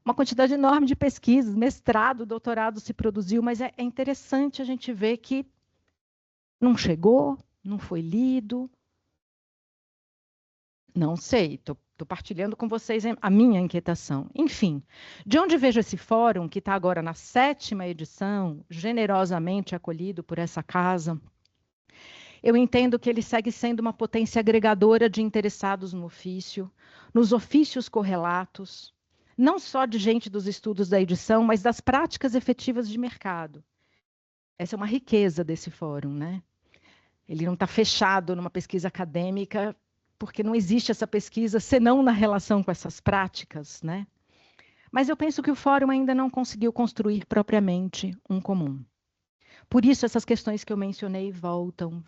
uma quantidade enorme de pesquisas, mestrado, doutorado se produziu, mas é interessante a gente ver que não chegou, não foi lido. Não sei, estou partilhando com vocês a minha inquietação. Enfim, de onde vejo esse fórum, que está agora na 7ª edição, generosamente acolhido por essa casa, eu entendo que ele segue sendo uma potência agregadora de interessados no ofício, nos ofícios correlatos, não só de gente dos estudos da edição, mas das práticas efetivas de mercado. Essa é uma riqueza desse fórum, né? Ele não está fechado numa pesquisa acadêmica, porque não existe essa pesquisa senão na relação com essas práticas, né? Mas eu penso que o fórum ainda não conseguiu construir propriamente um comum. Por isso, essas questões que eu mencionei voltam.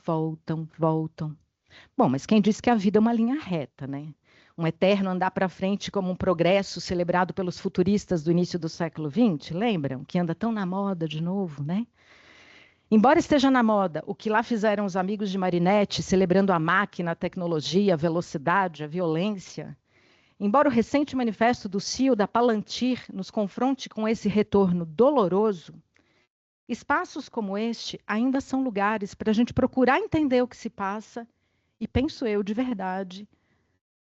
Bom, mas quem disse que a vida é uma linha reta, né? Um eterno andar para frente como um progresso celebrado pelos futuristas do início do século XX, lembram? Que anda tão na moda de novo, né? Embora esteja na moda o que lá fizeram os amigos de Marinetti, celebrando a máquina, a tecnologia, a velocidade, a violência, embora o recente manifesto do CEO da Palantir nos confronte com esse retorno doloroso, espaços como este ainda são lugares para a gente procurar entender o que se passa e, penso eu, de verdade,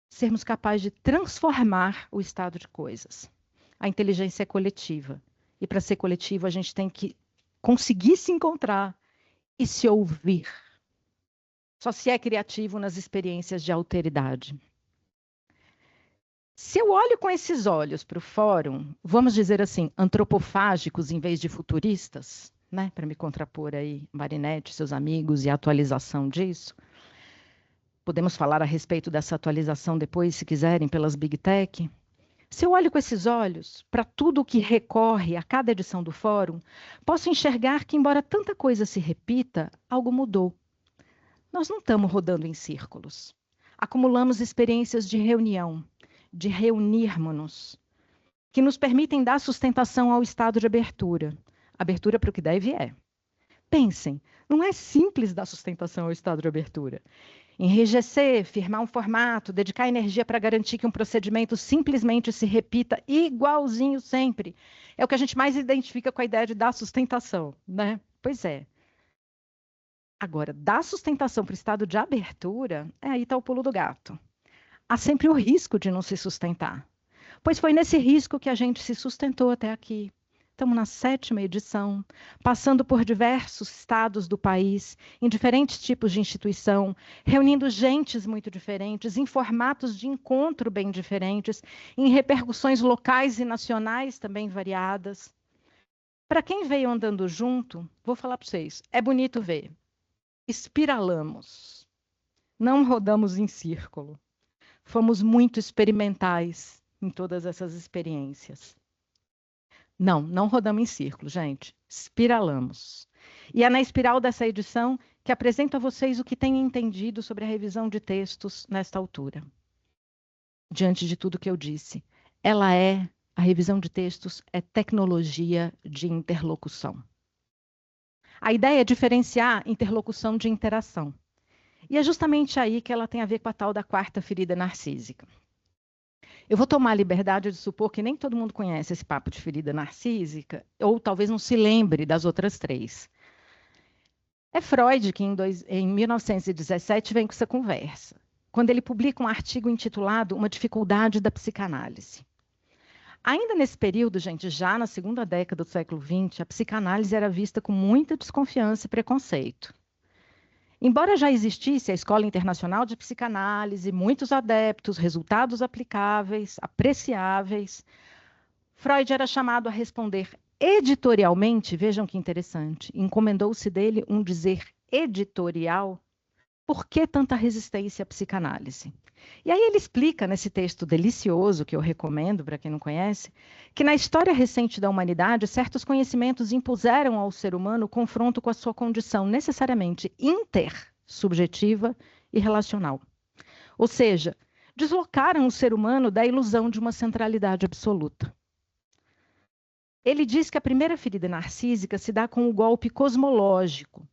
sermos capazes de transformar o estado de coisas. A inteligência é coletiva. E para ser coletivo, a gente tem que conseguir se encontrar e se ouvir. Só se é criativo nas experiências de alteridade. Se eu olho com esses olhos para o fórum, vamos dizer assim, antropofágicos em vez de futuristas, né, para me contrapor aí, Marinetti, seus amigos e a atualização disso. Podemos falar a respeito dessa atualização depois, se quiserem, pelas Big Tech. Se eu olho com esses olhos para tudo o que recorre a cada edição do fórum, posso enxergar que, embora tanta coisa se repita, algo mudou. Nós não estamos rodando em círculos. Acumulamos experiências de reunião, de reunirmos-nos, que nos permitem dar sustentação ao estado de abertura. Abertura para o que der e vier. Pensem, não é simples dar sustentação ao estado de abertura. Enrijecer, firmar um formato, dedicar energia para garantir que um procedimento simplesmente se repita igualzinho sempre. É o que a gente mais identifica com a ideia de dar sustentação, né? Pois é. Agora, dar sustentação para o estado de abertura, aí está o pulo do gato. Há sempre o risco de não se sustentar. Pois foi nesse risco que a gente se sustentou até aqui. Estamos na 7ª edição, passando por diversos estados do país, em diferentes tipos de instituição, reunindo gentes muito diferentes, em formatos de encontro bem diferentes, em repercussões locais e nacionais também variadas. Para quem veio andando junto, vou falar para vocês, é bonito ver. Espiralamos. Não rodamos em círculo. Fomos muito experimentais em todas essas experiências. Não rodamos em círculo, gente. Espiralamos. E é na espiral dessa edição que apresento a vocês o que tenho entendido sobre a revisão de textos nesta altura. Diante de tudo que eu disse, a revisão de textos é tecnologia de interlocução. A ideia é diferenciar interlocução de interação. E é justamente aí que ela tem a ver com a tal da 4ª ferida narcísica. Eu vou tomar a liberdade de supor que nem todo mundo conhece esse papo de ferida narcísica, ou talvez não se lembre das outras 3. É Freud que, em 1917, vem com essa conversa, quando ele publica um artigo intitulado Uma Dificuldade da Psicanálise. Ainda nesse período, gente, já na 2ª década do século XX, a psicanálise era vista com muita desconfiança e preconceito. Embora já existisse a Escola Internacional de Psicanálise, muitos adeptos, resultados aplicáveis, apreciáveis, Freud era chamado a responder editorialmente, vejam que interessante, encomendou-se dele um dizer editorial, por que tanta resistência à psicanálise? E aí ele explica nesse texto delicioso, que eu recomendo para quem não conhece, que na história recente da humanidade, certos conhecimentos impuseram ao ser humano o confronto com a sua condição necessariamente intersubjetiva e relacional. Ou seja, deslocaram o ser humano da ilusão de uma centralidade absoluta. Ele diz que a primeira ferida narcísica se dá com o golpe cosmológico,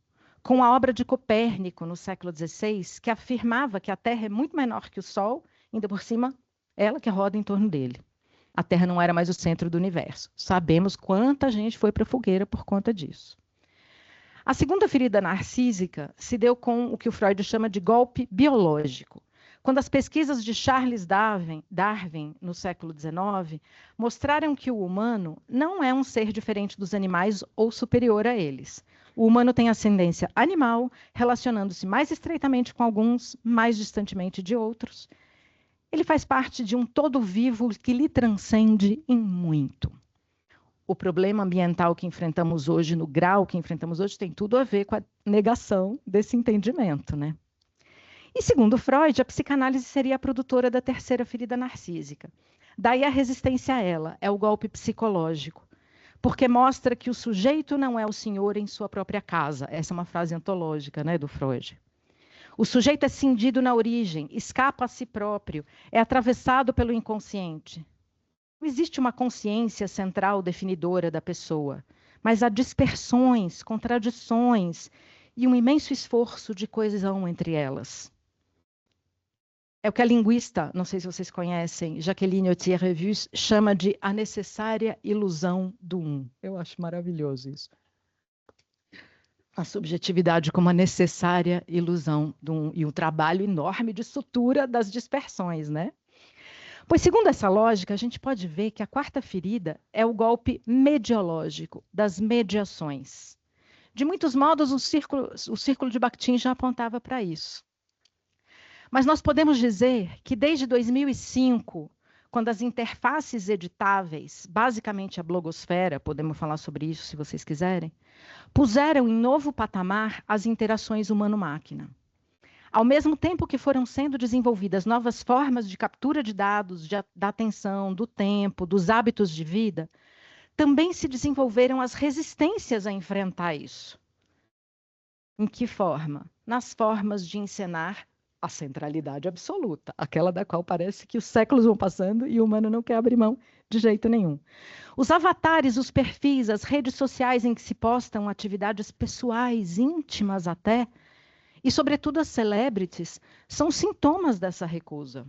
com a obra de Copérnico, no século XVI, que afirmava que a Terra é muito menor que o Sol, ainda por cima, ela que roda em torno dele. A Terra não era mais o centro do universo. Sabemos quanta gente foi para a fogueira por conta disso. A segunda ferida narcísica se deu com o que o Freud chama de golpe biológico, quando as pesquisas de Charles Darwin, no século XIX, mostraram que o humano não é um ser diferente dos animais ou superior a eles. O humano tem ascendência animal, relacionando-se mais estreitamente com alguns, mais distantemente de outros. Ele faz parte de um todo vivo que lhe transcende em muito. O problema ambiental que enfrentamos hoje, no grau que enfrentamos hoje, tem tudo a ver com a negação desse entendimento, né? E segundo Freud, a psicanálise seria a produtora da terceira ferida narcísica. Daí a resistência a ela, é o golpe psicológico. porque mostra que o sujeito não é o senhor em sua própria casa. Essa é uma frase antológica, né, do Freud. O sujeito é cindido na origem, escapa a si próprio, é atravessado pelo inconsciente. Não existe uma consciência central definidora da pessoa, mas há dispersões, contradições e um imenso esforço de coesão entre elas. É o que a linguista, não sei se vocês conhecem, Jacqueline Autier-Revus, chama de a necessária ilusão do um. Eu acho maravilhoso isso. A subjetividade como a necessária ilusão do um e um trabalho enorme de sutura das dispersões, né? Pois, segundo essa lógica, a gente pode ver que a quarta ferida é o golpe mediológico das mediações. De muitos modos, o círculo de Bakhtin já apontava para isso. Mas nós podemos dizer que desde 2005, quando as interfaces editáveis, basicamente a blogosfera, podemos falar sobre isso se vocês quiserem, puseram em novo patamar as interações humano-máquina. Ao mesmo tempo que foram sendo desenvolvidas novas formas de captura de dados, da atenção, do tempo, dos hábitos de vida, também se desenvolveram as resistências a enfrentar isso. Em que forma? Nas formas de encenar a centralidade absoluta, aquela da qual parece que os séculos vão passando e o humano não quer abrir mão de jeito nenhum. Os avatares, os perfis, as redes sociais em que se postam atividades pessoais, íntimas até, e sobretudo as celebrities, são sintomas dessa recusa.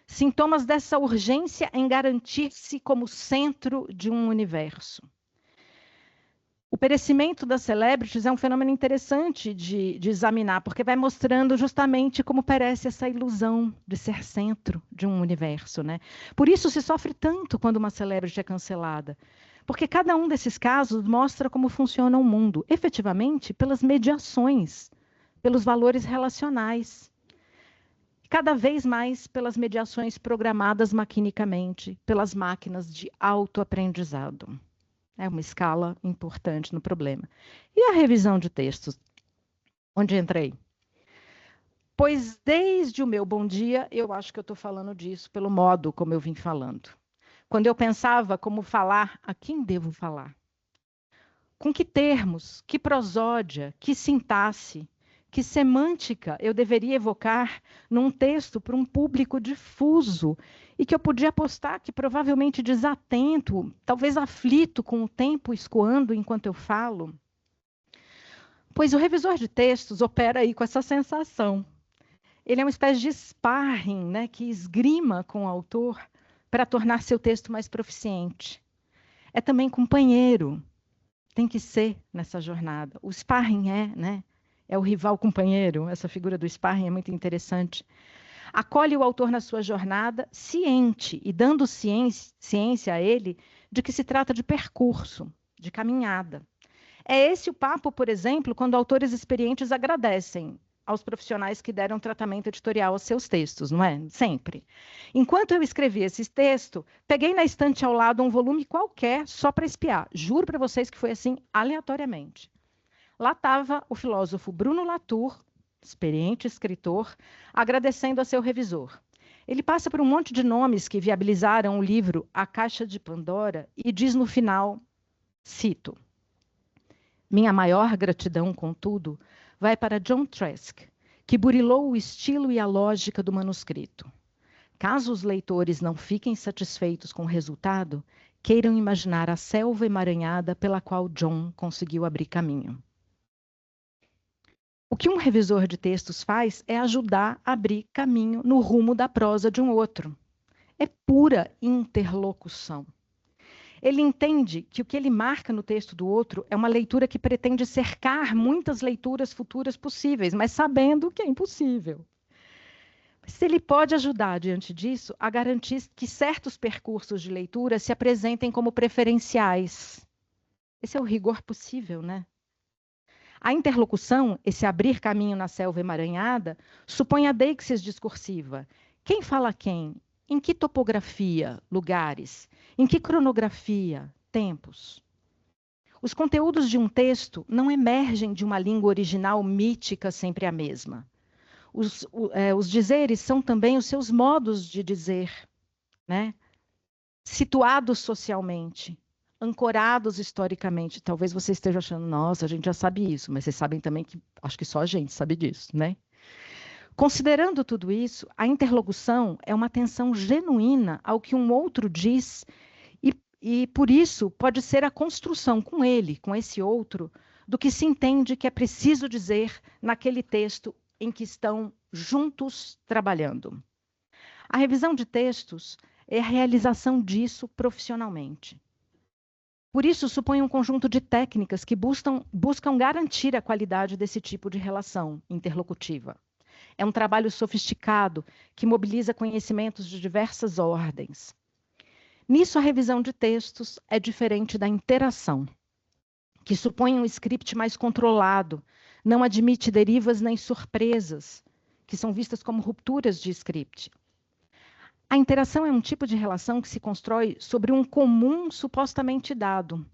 Sintomas dessa urgência em garantir-se como centro de um universo. O perecimento das celebrities é um fenômeno interessante de examinar, porque vai mostrando justamente como perece essa ilusão de ser centro de um universo, né? Por isso se sofre tanto quando uma celebrity é cancelada, porque cada um desses casos mostra como funciona o mundo, efetivamente pelas mediações, pelos valores relacionais, cada vez mais pelas mediações programadas maquinicamente, pelas máquinas de autoaprendizado. É uma escala importante no problema. E a revisão de textos? Onde entrei? Pois desde o meu bom dia, eu acho que eu estou falando disso pelo modo como eu vim falando. Quando eu pensava como falar, a quem devo falar? Com que termos, que prosódia, que sintaxe, que semântica eu deveria evocar num texto para um público difuso e que eu podia apostar que provavelmente desatento, talvez aflito com o tempo escoando enquanto eu falo? Pois o revisor de textos opera aí com essa sensação. Ele é uma espécie de sparring, né, que esgrima com o autor para tornar seu texto mais proficiente. É também companheiro, tem que ser nessa jornada. O sparring é o rival companheiro, essa figura do sparring é muito interessante. Acolhe o autor na sua jornada, ciente e dando ciência a ele de que se trata de percurso, de caminhada. É esse o papo, por exemplo, quando autores experientes agradecem aos profissionais que deram tratamento editorial aos seus textos, não é? Sempre. Enquanto eu escrevia esse texto, peguei na estante ao lado um volume qualquer só para espiar. Juro para vocês que foi assim, aleatoriamente. Lá estava o filósofo Bruno Latour, experiente escritor, agradecendo a seu revisor. Ele passa por um monte de nomes que viabilizaram o livro A Caixa de Pandora e diz no final, cito, minha maior gratidão, contudo, vai para John Trask, que burilou o estilo e a lógica do manuscrito. Caso os leitores não fiquem satisfeitos com o resultado, queiram imaginar a selva emaranhada pela qual John conseguiu abrir caminho. O que um revisor de textos faz é ajudar a abrir caminho no rumo da prosa de um outro. É pura interlocução. Ele entende que o que ele marca no texto do outro é uma leitura que pretende cercar muitas leituras futuras possíveis, mas sabendo que é impossível. Se ele pode ajudar, diante disso, a garantir que certos percursos de leitura se apresentem como preferenciais. Esse é o rigor possível, né? A interlocução, esse abrir caminho na selva emaranhada, supõe a deixis discursiva. Quem fala quem? Em que topografia, lugares? Em que cronografia, tempos? Os conteúdos de um texto não emergem de uma língua original mítica sempre a mesma. Os dizeres são também os seus modos de dizer, né? Situados socialmente, ancorados historicamente. Talvez você esteja achando, nossa, a gente já sabe isso, mas vocês sabem também que acho que só a gente sabe disso, né? Considerando tudo isso, a interlocução é uma atenção genuína ao que um outro diz e por isso, pode ser a construção com ele, com esse outro, do que se entende que é preciso dizer naquele texto em que estão juntos trabalhando. A revisão de textos é a realização disso profissionalmente. Por isso, supõe um conjunto de técnicas que buscam garantir a qualidade desse tipo de relação interlocutiva. É um trabalho sofisticado que mobiliza conhecimentos de diversas ordens. Nisso, a revisão de textos é diferente da interação, que supõe um script mais controlado, não admite derivas nem surpresas, que são vistas como rupturas de script. A interação é um tipo de relação que se constrói sobre um comum supostamente dado,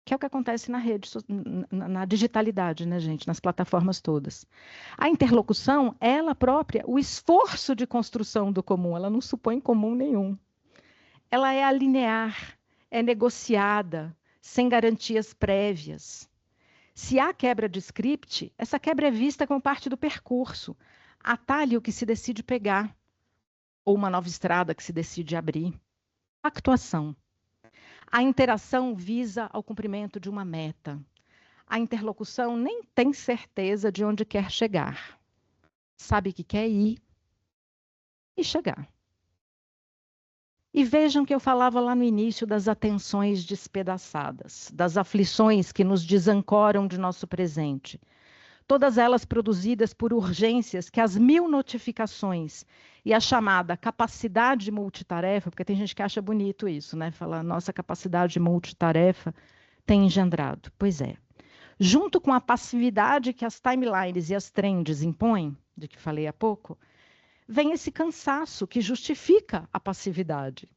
que é o que acontece na rede, na digitalidade, né, gente, nas plataformas todas. A interlocução é ela própria o esforço de construção do comum, ela não supõe comum nenhum. Ela é alinear, é negociada, sem garantias prévias. Se há quebra de script, essa quebra é vista como parte do percurso, atalho que se decide pegar, ou uma nova estrada que se decide abrir. Actuação. A interação visa ao cumprimento de uma meta. A interlocução nem tem certeza de onde quer chegar. Sabe que quer ir e chegar. E vejam que eu falava lá no início das atenções despedaçadas, das aflições que nos desancoram de nosso presente. Todas elas produzidas por urgências que as 1000 notificações e a chamada capacidade multitarefa, porque tem gente que acha bonito isso, né? Falar, nossa capacidade multitarefa tem engendrado. Pois é. Junto com a passividade que as timelines e as trends impõem, de que falei há pouco, vem esse cansaço que justifica a passividade.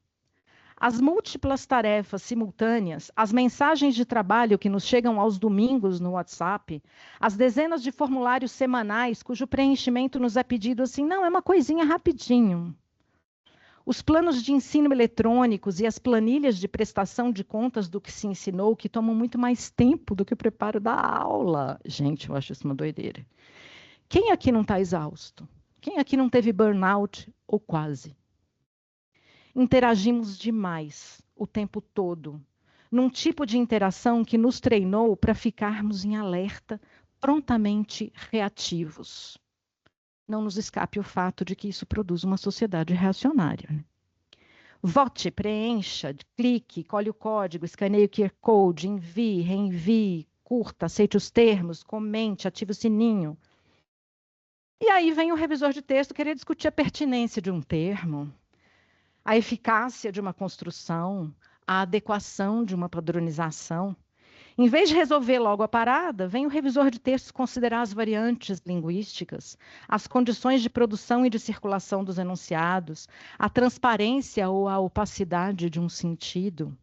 As múltiplas tarefas simultâneas, as mensagens de trabalho que nos chegam aos domingos no WhatsApp, as dezenas de formulários semanais cujo preenchimento nos é pedido assim, não, é uma coisinha rapidinho. Os planos de ensino eletrônicos e as planilhas de prestação de contas do que se ensinou, que tomam muito mais tempo do que o preparo da aula. Gente, eu acho isso uma doideira. Quem aqui não está exausto? Quem aqui não teve burnout ou quase? Interagimos demais o tempo todo, num tipo de interação que nos treinou para ficarmos em alerta, prontamente reativos. Não nos escape o fato de que isso produz uma sociedade reacionária. Né? Vote, preencha, clique, colhe o código, escaneie o QR Code, envie, reenvie, curta, aceite os termos, comente, ative o sininho. E aí vem o revisor de texto querer discutir a pertinência de um termo, a eficácia de uma construção, a adequação de uma padronização. Em vez de resolver logo a parada, vem o revisor de textos considerar as variantes linguísticas, as condições de produção e de circulação dos enunciados, a transparência ou a opacidade de um sentido.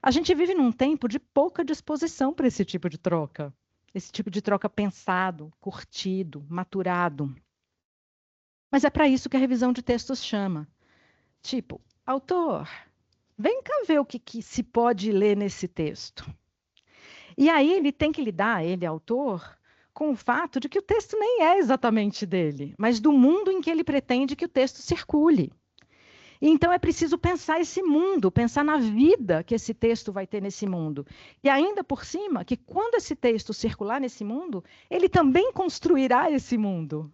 A gente vive num tempo de pouca disposição para esse tipo de troca. Esse tipo de troca pensado, curtido, maturado. Mas é para isso que a revisão de textos chama. Tipo, autor, vem cá ver o que se pode ler nesse texto. E aí ele tem que lidar, ele, autor, com o fato de que o texto nem é exatamente dele, mas do mundo em que ele pretende que o texto circule. E então é preciso pensar esse mundo, pensar na vida que esse texto vai ter nesse mundo. E ainda por cima, que quando esse texto circular nesse mundo, ele também construirá esse mundo.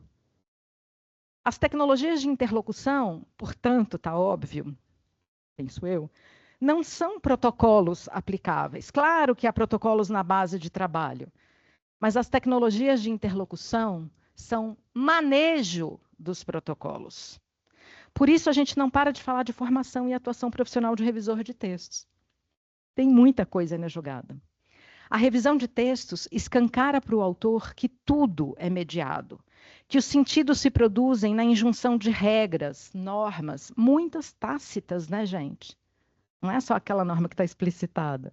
As tecnologias de interlocução, portanto, está óbvio, penso eu, não são protocolos aplicáveis. Claro que há protocolos na base de trabalho, mas as tecnologias de interlocução são manejo dos protocolos. Por isso, a gente não para de falar de formação e atuação profissional de revisor de textos. Tem muita coisa na jogada. A revisão de textos escancara para o autor que tudo é mediado, que os sentidos se produzem na injunção de regras, normas, muitas tácitas, né, gente? Não é só aquela norma que está explicitada.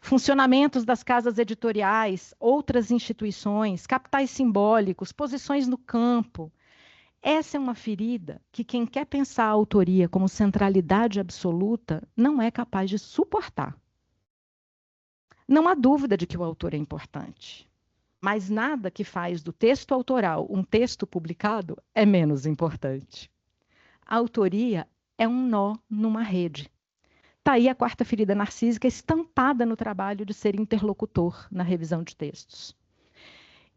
Funcionamentos das casas editoriais, outras instituições, capitais simbólicos, posições no campo. Essa é uma ferida que quem quer pensar a autoria como centralidade absoluta não é capaz de suportar. Não há dúvida de que o autor é importante, mas nada que faz do texto autoral um texto publicado é menos importante. A autoria é um nó numa rede. Está aí a quarta ferida narcísica estampada no trabalho de ser interlocutor na revisão de textos.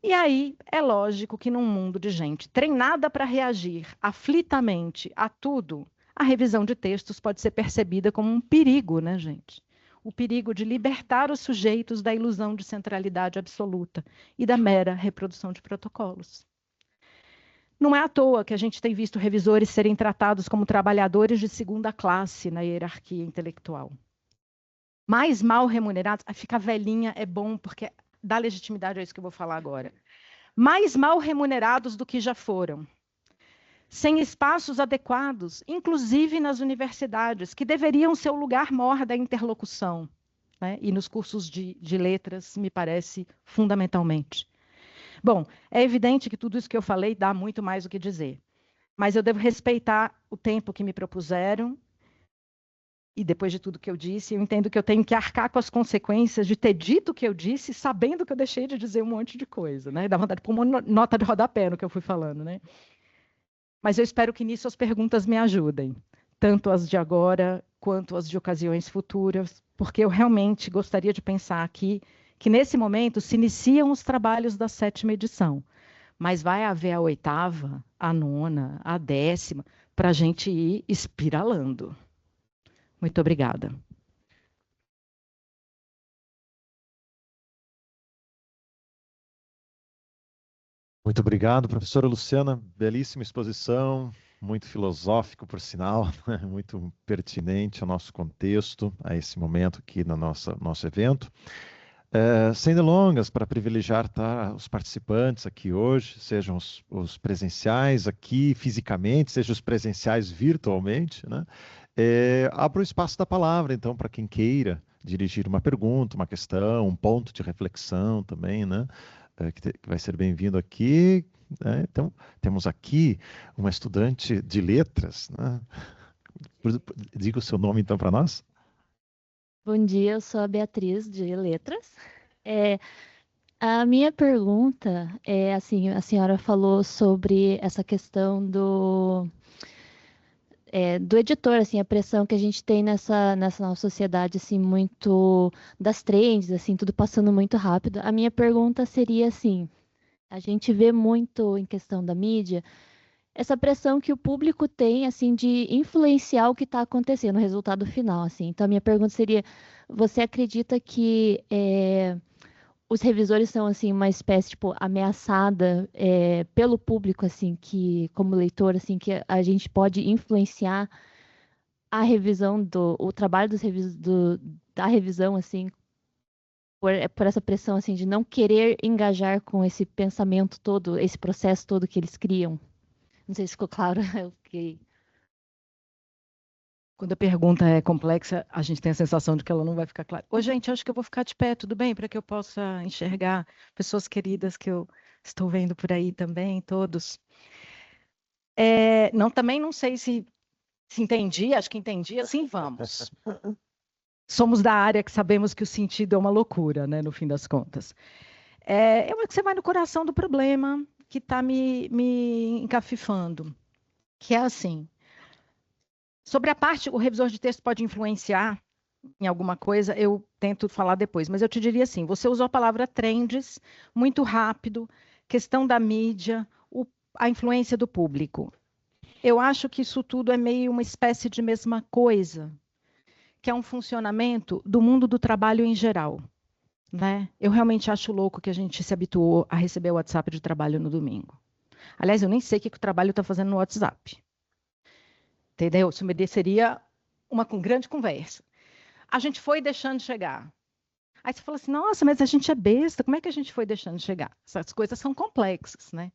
E aí é lógico que num mundo de gente treinada para reagir aflitamente a tudo, a revisão de textos pode ser percebida como um perigo, né, gente? O perigo de libertar os sujeitos da ilusão de centralidade absoluta e da mera reprodução de protocolos. Não é à toa que a gente tem visto revisores serem tratados como trabalhadores de segunda classe na hierarquia intelectual. Mais mal remunerados, ficar velhinha é bom porque dá legitimidade a isso que eu vou falar agora. Mais mal remunerados do que já foram. Sem espaços adequados, inclusive nas universidades, que deveriam ser o lugar maior da interlocução, né? E nos cursos de letras, me parece, fundamentalmente. Bom, é evidente que tudo isso que eu falei dá muito mais o que dizer, mas eu devo respeitar o tempo que me propuseram, e depois de tudo que eu disse, eu entendo que eu tenho que arcar com as consequências de ter dito o que eu disse, sabendo que eu deixei de dizer um monte de coisa, né? Dá vontade de pôr uma nota de rodapé no que eu fui falando, né? Mas eu espero que nisso as perguntas me ajudem, tanto as de agora quanto as de ocasiões futuras, porque eu realmente gostaria de pensar aqui que nesse momento se iniciam os trabalhos da 7ª edição, mas vai haver a 8ª, a 9ª, a 10ª, para a gente ir espiralando. Muito obrigada. Muito obrigado, professora Luciana. Belíssima exposição, muito filosófico, por sinal, muito pertinente ao nosso contexto, a esse momento aqui no nosso evento. Sem delongas, para privilegiar os participantes aqui hoje, sejam os presenciais aqui fisicamente, sejam os presenciais virtualmente, né? Abro o espaço da palavra, então, para quem queira dirigir uma pergunta, uma questão, um ponto de reflexão também, né? Que vai ser bem-vindo aqui, né? Então, temos aqui uma estudante de letras, né? Diga o seu nome, então, para nós. Bom dia, eu sou a Beatriz, de Letras. A minha pergunta é, assim, a senhora falou sobre essa questão do editor, assim, a pressão que a gente tem nessa nossa sociedade, assim, muito das trends, assim, tudo passando muito rápido. A minha pergunta seria assim, a gente vê muito em questão da mídia, essa pressão que o público tem, assim, de influenciar o que está acontecendo, o resultado final, assim. Então, a minha pergunta seria, você acredita que os revisores são, assim, uma espécie, tipo, ameaçada pelo público, assim, que, como leitor, assim, que a gente pode influenciar a revisão o trabalho da revisão, assim, por essa pressão, assim, de não querer engajar com esse pensamento todo, esse processo todo que eles criam? Não sei se ficou claro. Okay. Quando a pergunta é complexa, a gente tem a sensação de que ela não vai ficar clara. Ô, gente, acho que eu vou ficar de pé, tudo bem? Para que eu possa enxergar pessoas queridas que eu estou vendo por aí também, todos. Também não sei se entendi, acho que entendi, assim vamos. Somos da área que sabemos que o sentido é uma loucura, né, no fim das contas. Eu acho que você vai no coração do problema que está me encafifando, que é assim, sobre a parte, o revisor de texto pode influenciar em alguma coisa, eu tento falar depois, mas eu te diria assim, você usou a palavra trends, muito rápido, questão da mídia, a influência do público. Eu acho que isso tudo é meio uma espécie de mesma coisa, que é um funcionamento do mundo do trabalho em geral. Né? Eu realmente acho louco que a gente se habituou a receber o WhatsApp de trabalho no domingo. Aliás, eu nem sei o que o trabalho está fazendo no WhatsApp. Entendeu? Isso mereceria uma grande conversa. A gente foi deixando chegar. Aí você fala assim, nossa, mas a gente é besta, como é que a gente foi deixando chegar? Essas coisas são complexas, né?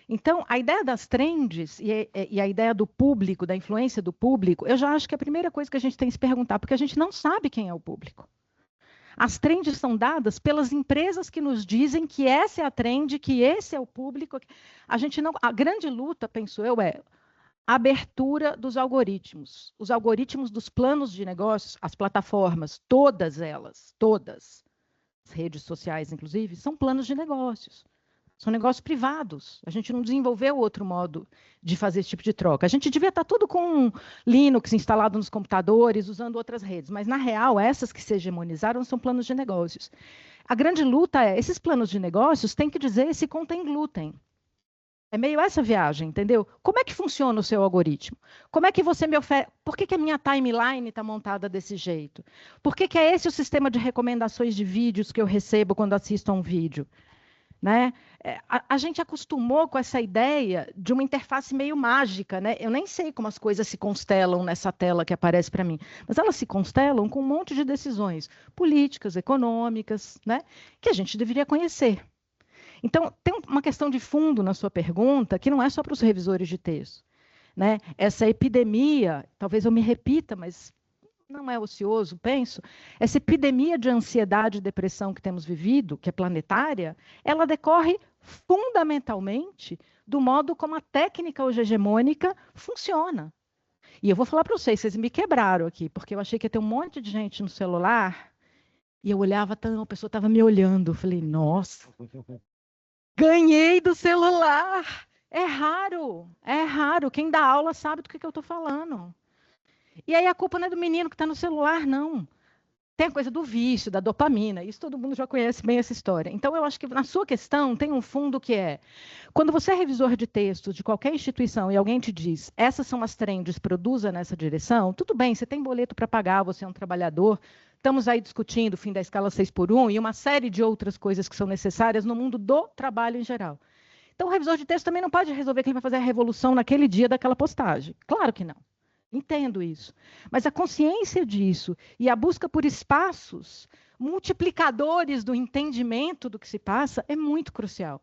Então, a ideia das trends e a ideia do público, da influência do público, eu já acho que é a primeira coisa que a gente tem que se perguntar, porque a gente não sabe quem é o público. As trends são dadas pelas empresas que nos dizem que essa é a trend, que esse é o público. A grande luta, penso eu, é a abertura dos algoritmos. Os algoritmos dos planos de negócios, as plataformas, todas elas, todas, as redes sociais, inclusive, são planos de negócios. São negócios privados. A gente não desenvolveu outro modo de fazer esse tipo de troca. A gente devia estar tudo com Linux instalado nos computadores, usando outras redes. Mas, na real, essas que se hegemonizaram são planos de negócios. A grande luta é, esses planos de negócios têm que dizer se contém glúten. É meio essa viagem, entendeu? Como é que funciona o seu algoritmo? Como é que você me oferece? Por que a minha timeline está montada desse jeito? Por que é esse o sistema de recomendações de vídeos que eu recebo quando assisto a um vídeo? Né? A gente acostumou com essa ideia de uma interface meio mágica. Né? Eu nem sei como as coisas se constelam nessa tela que aparece para mim, mas elas se constelam com um monte de decisões políticas, econômicas, né? Que a gente deveria conhecer. Então, tem uma questão de fundo na sua pergunta, que não é só para os revisores de texto. Né? Essa epidemia, talvez eu me repita, mas não é ocioso, penso, essa epidemia de ansiedade e depressão que temos vivido, que é planetária, ela decorre fundamentalmente do modo como a técnica hoje hegemônica funciona. E eu vou falar para vocês me quebraram aqui, porque eu achei que ia ter um monte de gente no celular, e eu olhava, a pessoa estava me olhando, eu falei, nossa, ganhei do celular! É raro, quem dá aula sabe do que eu estou falando. E aí a culpa não é do menino que está no celular, não. Tem a coisa do vício, da dopamina, isso todo mundo já conhece bem essa história. Então, eu acho que na sua questão tem um fundo que é, quando você é revisor de textos de qualquer instituição e alguém te diz, essas são as trends, produza nessa direção, tudo bem, você tem boleto para pagar, você é um trabalhador, estamos aí discutindo o fim da escala 6x1 e uma série de outras coisas que são necessárias no mundo do trabalho em geral. Então, o revisor de texto também não pode resolver que ele vai fazer a revolução naquele dia daquela postagem. Claro que não. Entendo isso. Mas a consciência disso e a busca por espaços multiplicadores do entendimento do que se passa é muito crucial.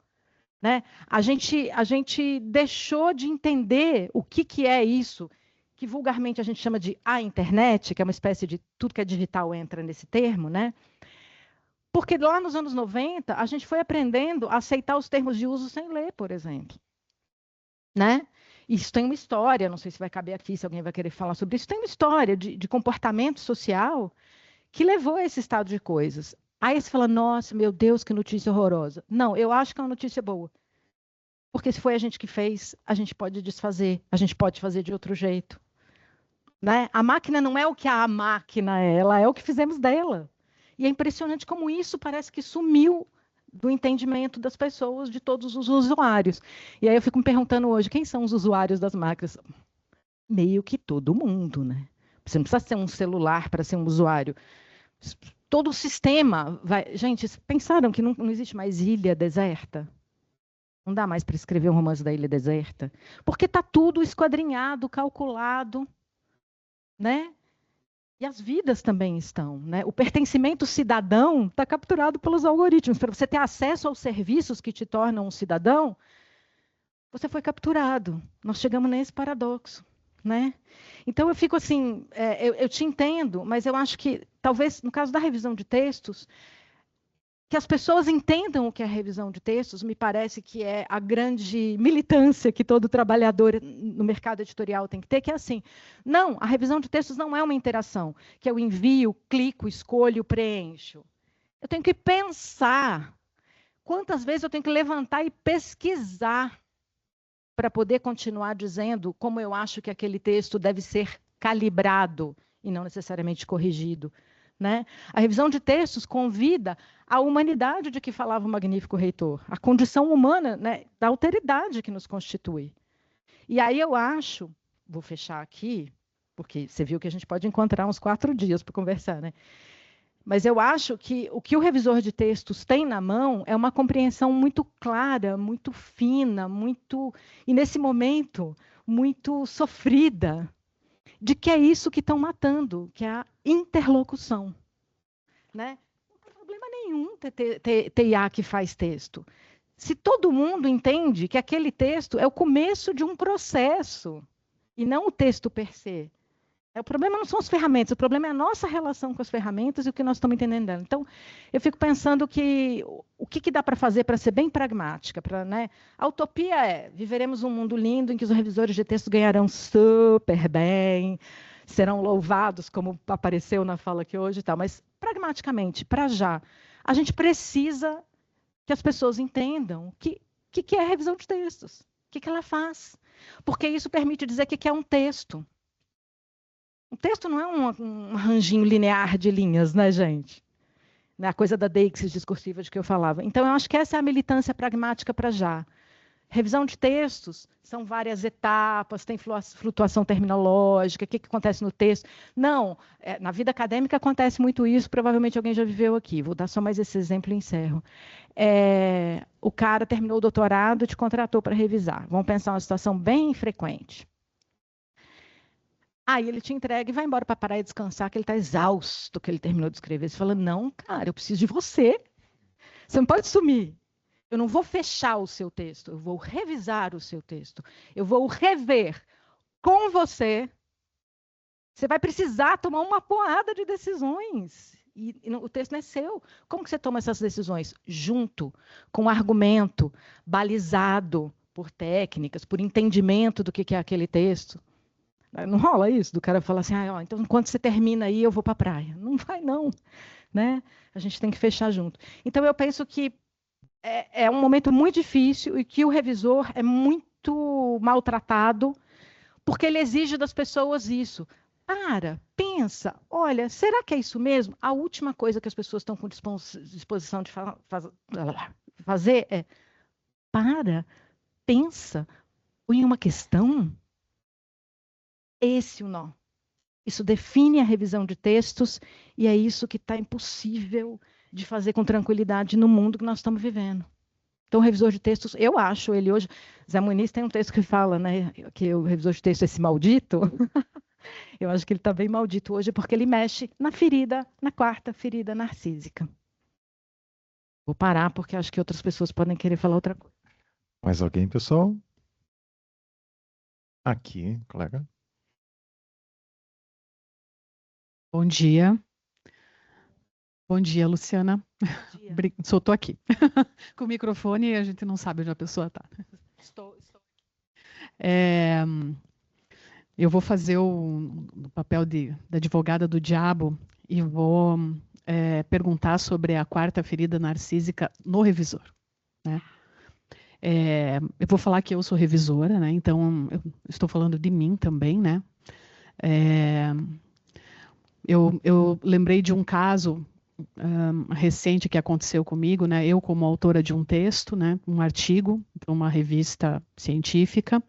Né? A gente deixou de entender o que é isso, que vulgarmente a gente chama de a internet, que é uma espécie de tudo que é digital entra nesse termo, né? Porque lá nos anos 90, a gente foi aprendendo a aceitar os termos de uso sem ler, por exemplo. Né? Isso tem uma história, não sei se vai caber aqui, se alguém vai querer falar sobre isso, tem uma história de comportamento social que levou a esse estado de coisas. Aí você fala, nossa, meu Deus, que notícia horrorosa. Não, eu acho que é uma notícia boa. Porque se foi a gente que fez, a gente pode desfazer, a gente pode fazer de outro jeito. Né? A máquina não é o que a máquina é, ela é o que fizemos dela. E é impressionante como isso parece que sumiu do entendimento das pessoas, de todos os usuários. E aí eu fico me perguntando hoje, quem são os usuários das máquinas? Meio que todo mundo, né? Você não precisa ser um celular para ser um usuário. Todo o sistema vai... Gente, pensaram que não existe mais ilha deserta? Não dá mais para escrever um romance da ilha deserta? Porque está tudo esquadrinhado, calculado, né? E as vidas também estão. Né? O pertencimento cidadão está capturado pelos algoritmos. Para você ter acesso aos serviços que te tornam um cidadão, você foi capturado. Nós chegamos nesse paradoxo. Né? Então, eu fico assim, eu te entendo, mas eu acho que, talvez, no caso da revisão de textos, que as pessoas entendam o que é revisão de textos, me parece que é a grande militância que todo trabalhador no mercado editorial tem que ter, que é assim, não, a revisão de textos não é uma interação, que eu envio, clico, escolho, preencho. Eu tenho que pensar quantas vezes eu tenho que levantar e pesquisar para poder continuar dizendo como eu acho que aquele texto deve ser calibrado e não necessariamente corrigido. Né? A revisão de textos convida a humanidade de que falava o magnífico reitor, a condição humana, né, da alteridade que nos constitui. E aí eu acho, vou fechar aqui, porque você viu que a gente pode encontrar uns 4 dias para conversar, né? Mas eu acho que o revisor de textos tem na mão é uma compreensão muito clara, muito fina, e nesse momento, muito sofrida, de que é isso que estão matando, que é a interlocução. Né? Não tem problema nenhum ter IA que faz texto. Se todo mundo entende que aquele texto é o começo de um processo, e não o texto per se. O problema não são as ferramentas, o problema é a nossa relação com as ferramentas e o que nós estamos entendendo dela. Então, eu fico pensando que o que dá para fazer para ser bem pragmática, né? A utopia é: viveremos um mundo lindo em que os revisores de texto ganharão super bem, serão louvados, como apareceu na fala aqui hoje e tal. Mas, pragmaticamente, para já, a gente precisa que as pessoas entendam o que é a revisão de textos, o que ela faz. Porque isso permite dizer o que é um texto. Um texto não é um arranjinho linear de linhas, né, gente? Não é a coisa da deixis discursiva de que eu falava. Então, eu acho que essa é a militância pragmática para já. Revisão de textos são várias etapas, tem flutuação terminológica, o que acontece no texto. Não, na vida acadêmica acontece muito isso, provavelmente alguém já viveu aqui. Vou dar só mais esse exemplo e encerro. O cara terminou o doutorado e te contratou para revisar. Vamos pensar uma situação bem frequente. Aí ele te entrega e vai embora para parar e descansar, que ele está exausto que ele terminou de escrever. Você fala: não, cara, eu preciso de você. Você não pode sumir. Eu não vou fechar o seu texto, eu vou revisar o seu texto. Eu vou rever com você. Você vai precisar tomar uma porrada de decisões. E o texto não é seu. Como que você toma essas decisões? Junto, com argumento, balizado por técnicas, por entendimento do que é aquele texto. Não rola isso, do cara falar assim: então enquanto você termina aí, eu vou para a praia. Não vai, não. Né? A gente tem que fechar junto. Então, eu penso que é um momento muito difícil e que o revisor é muito maltratado, porque ele exige das pessoas isso. Pensa, olha, será que é isso mesmo? A última coisa que as pessoas estão com disposição de fazer é: pensa em uma questão. Esse é o nó. Isso define a revisão de textos e é isso que está impossível de fazer com tranquilidade no mundo que nós estamos vivendo. Então, o revisor de textos, eu acho ele hoje... Zé Muniz tem um texto que fala, né, que o revisor de texto é esse maldito. Eu acho que ele está bem maldito hoje porque ele mexe na quarta ferida narcísica. Vou parar porque acho que outras pessoas podem querer falar outra coisa. Mais alguém, pessoal? Aqui, colega. Bom dia. Bom dia, Luciana. Só estou aqui. Com o microfone e a gente não sabe onde a pessoa está. Estou. Eu vou fazer o papel da advogada do diabo e vou perguntar sobre a quarta ferida narcísica no revisor. Né? Eu vou falar que eu sou revisora, né? Então eu estou falando de mim também, né? Eu lembrei de um caso recente que aconteceu comigo, né? Eu, como autora de um texto, né? Um artigo para uma revista científica,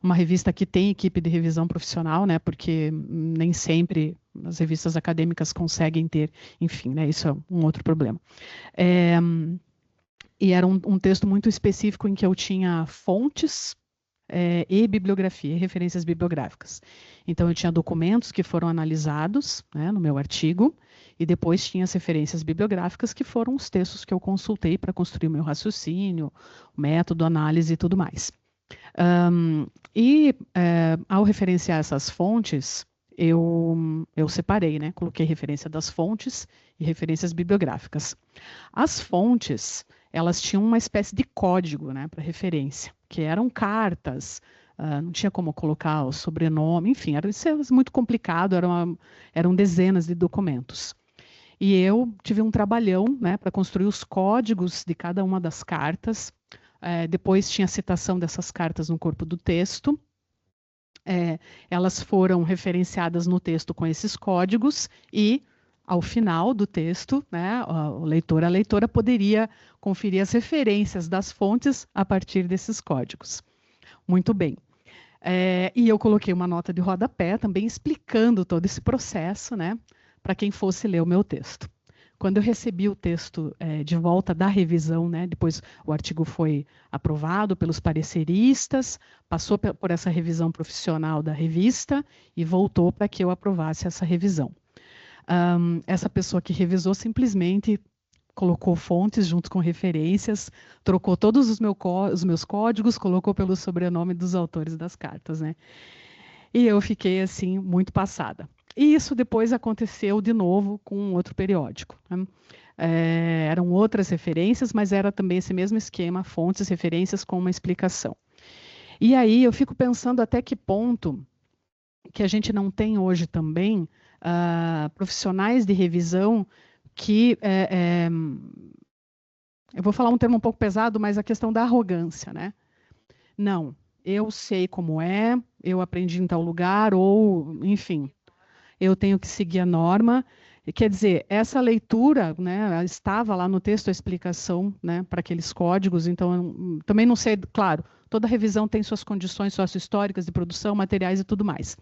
uma revista que tem equipe de revisão profissional, né? Porque nem sempre as revistas acadêmicas conseguem ter, enfim, né? Isso é um outro problema. E era um texto muito específico em que eu tinha fontes e bibliografia, referências bibliográficas. Então, eu tinha documentos que foram analisados, né, no meu artigo, e depois tinha as referências bibliográficas, que foram os textos que eu consultei para construir o meu raciocínio, o método, análise e tudo mais. Ao referenciar essas fontes, eu separei, né, coloquei referência das fontes e referências bibliográficas. As fontes, elas tinham uma espécie de código, né, para referência, que eram cartas, não tinha como colocar o sobrenome, enfim, era muito complicado, eram dezenas de documentos. E eu tive um trabalhão, né, para construir os códigos de cada uma das cartas. Depois tinha a citação dessas cartas no corpo do texto. Elas foram referenciadas no texto com esses códigos e, ao final do texto, né, o leitor, a leitora poderia conferir as referências das fontes a partir desses códigos. Muito bem. E eu coloquei uma nota de rodapé também explicando todo esse processo, né, para quem fosse ler o meu texto. Quando eu recebi o texto de volta da revisão, né, depois o artigo foi aprovado pelos pareceristas, passou por essa revisão profissional da revista e voltou para que eu aprovasse essa revisão. Essa pessoa que revisou simplesmente colocou fontes junto com referências, trocou todos os meus códigos, colocou pelo sobrenome dos autores das cartas, né? E eu fiquei, assim, muito passada. E isso depois aconteceu de novo com outro periódico, né? Eram outras referências, mas era também esse mesmo esquema, fontes, referências com uma explicação. E aí eu fico pensando até que ponto que a gente não tem hoje também profissionais de revisão que... eu vou falar um termo um pouco pesado, mas a questão da arrogância, né? Não, eu sei como é, eu aprendi em tal lugar, ou, enfim, eu tenho que seguir a norma. Quer dizer, essa leitura, né, estava lá no texto a explicação, né, para aqueles códigos, então também não sei, claro, toda revisão tem suas condições socio-históricas de produção, materiais e tudo mais.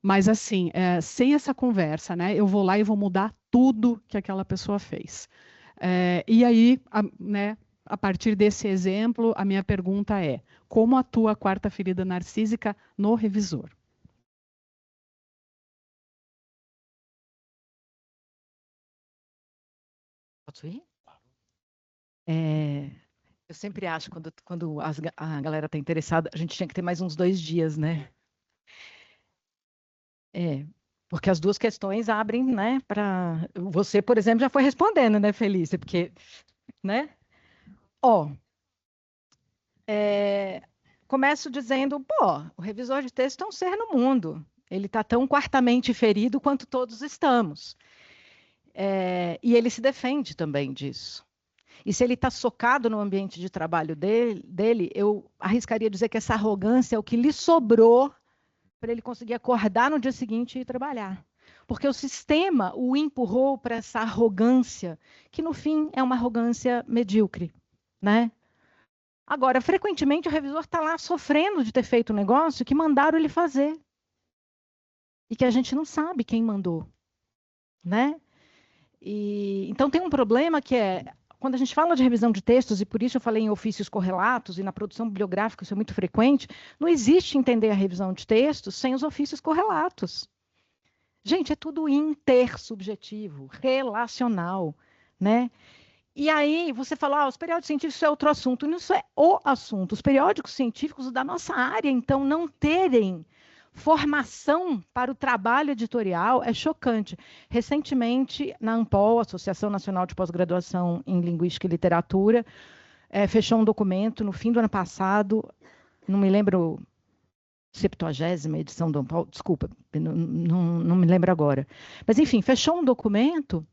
Mas assim, sem essa conversa, né, eu vou lá e vou mudar tudo que aquela pessoa fez. E aí, né, a partir desse exemplo, a minha pergunta é: como atua a quarta ferida narcísica no revisor? Posso ir? Eu sempre acho, quando a galera está interessada, a gente tinha que ter mais uns 2 dias, né? Porque as duas questões abrem, né, para... Você, por exemplo, já foi respondendo, né, Felícia? Porque, né? Começo dizendo, o revisor de texto é um ser no mundo. Ele está tão quartamente ferido quanto todos estamos. E ele se defende também disso. E se ele está socado no ambiente de trabalho dele, eu arriscaria dizer que essa arrogância é o que lhe sobrou para ele conseguir acordar no dia seguinte e ir trabalhar. Porque o sistema o empurrou para essa arrogância, que no fim é uma arrogância medíocre, né? Agora, frequentemente o revisor está lá sofrendo de ter feito um negócio que mandaram ele fazer. E que a gente não sabe quem mandou, né? Então tem um problema que quando a gente fala de revisão de textos, e por isso eu falei em ofícios correlatos, e na produção bibliográfica isso é muito frequente, não existe entender a revisão de textos sem os ofícios correlatos. Gente, é tudo intersubjetivo, relacional, né? E aí você fala, os periódicos científicos é outro assunto. Não, isso é o assunto. Os periódicos científicos da nossa área, então, não terem formação para o trabalho editorial é chocante. Recentemente, na ANPOL, Associação Nacional de Pós-Graduação em Linguística e Literatura, fechou um documento no fim do ano passado, não me lembro, 70ª edição do ANPOL, desculpa, não me lembro agora. Mas, enfim, fechou um documento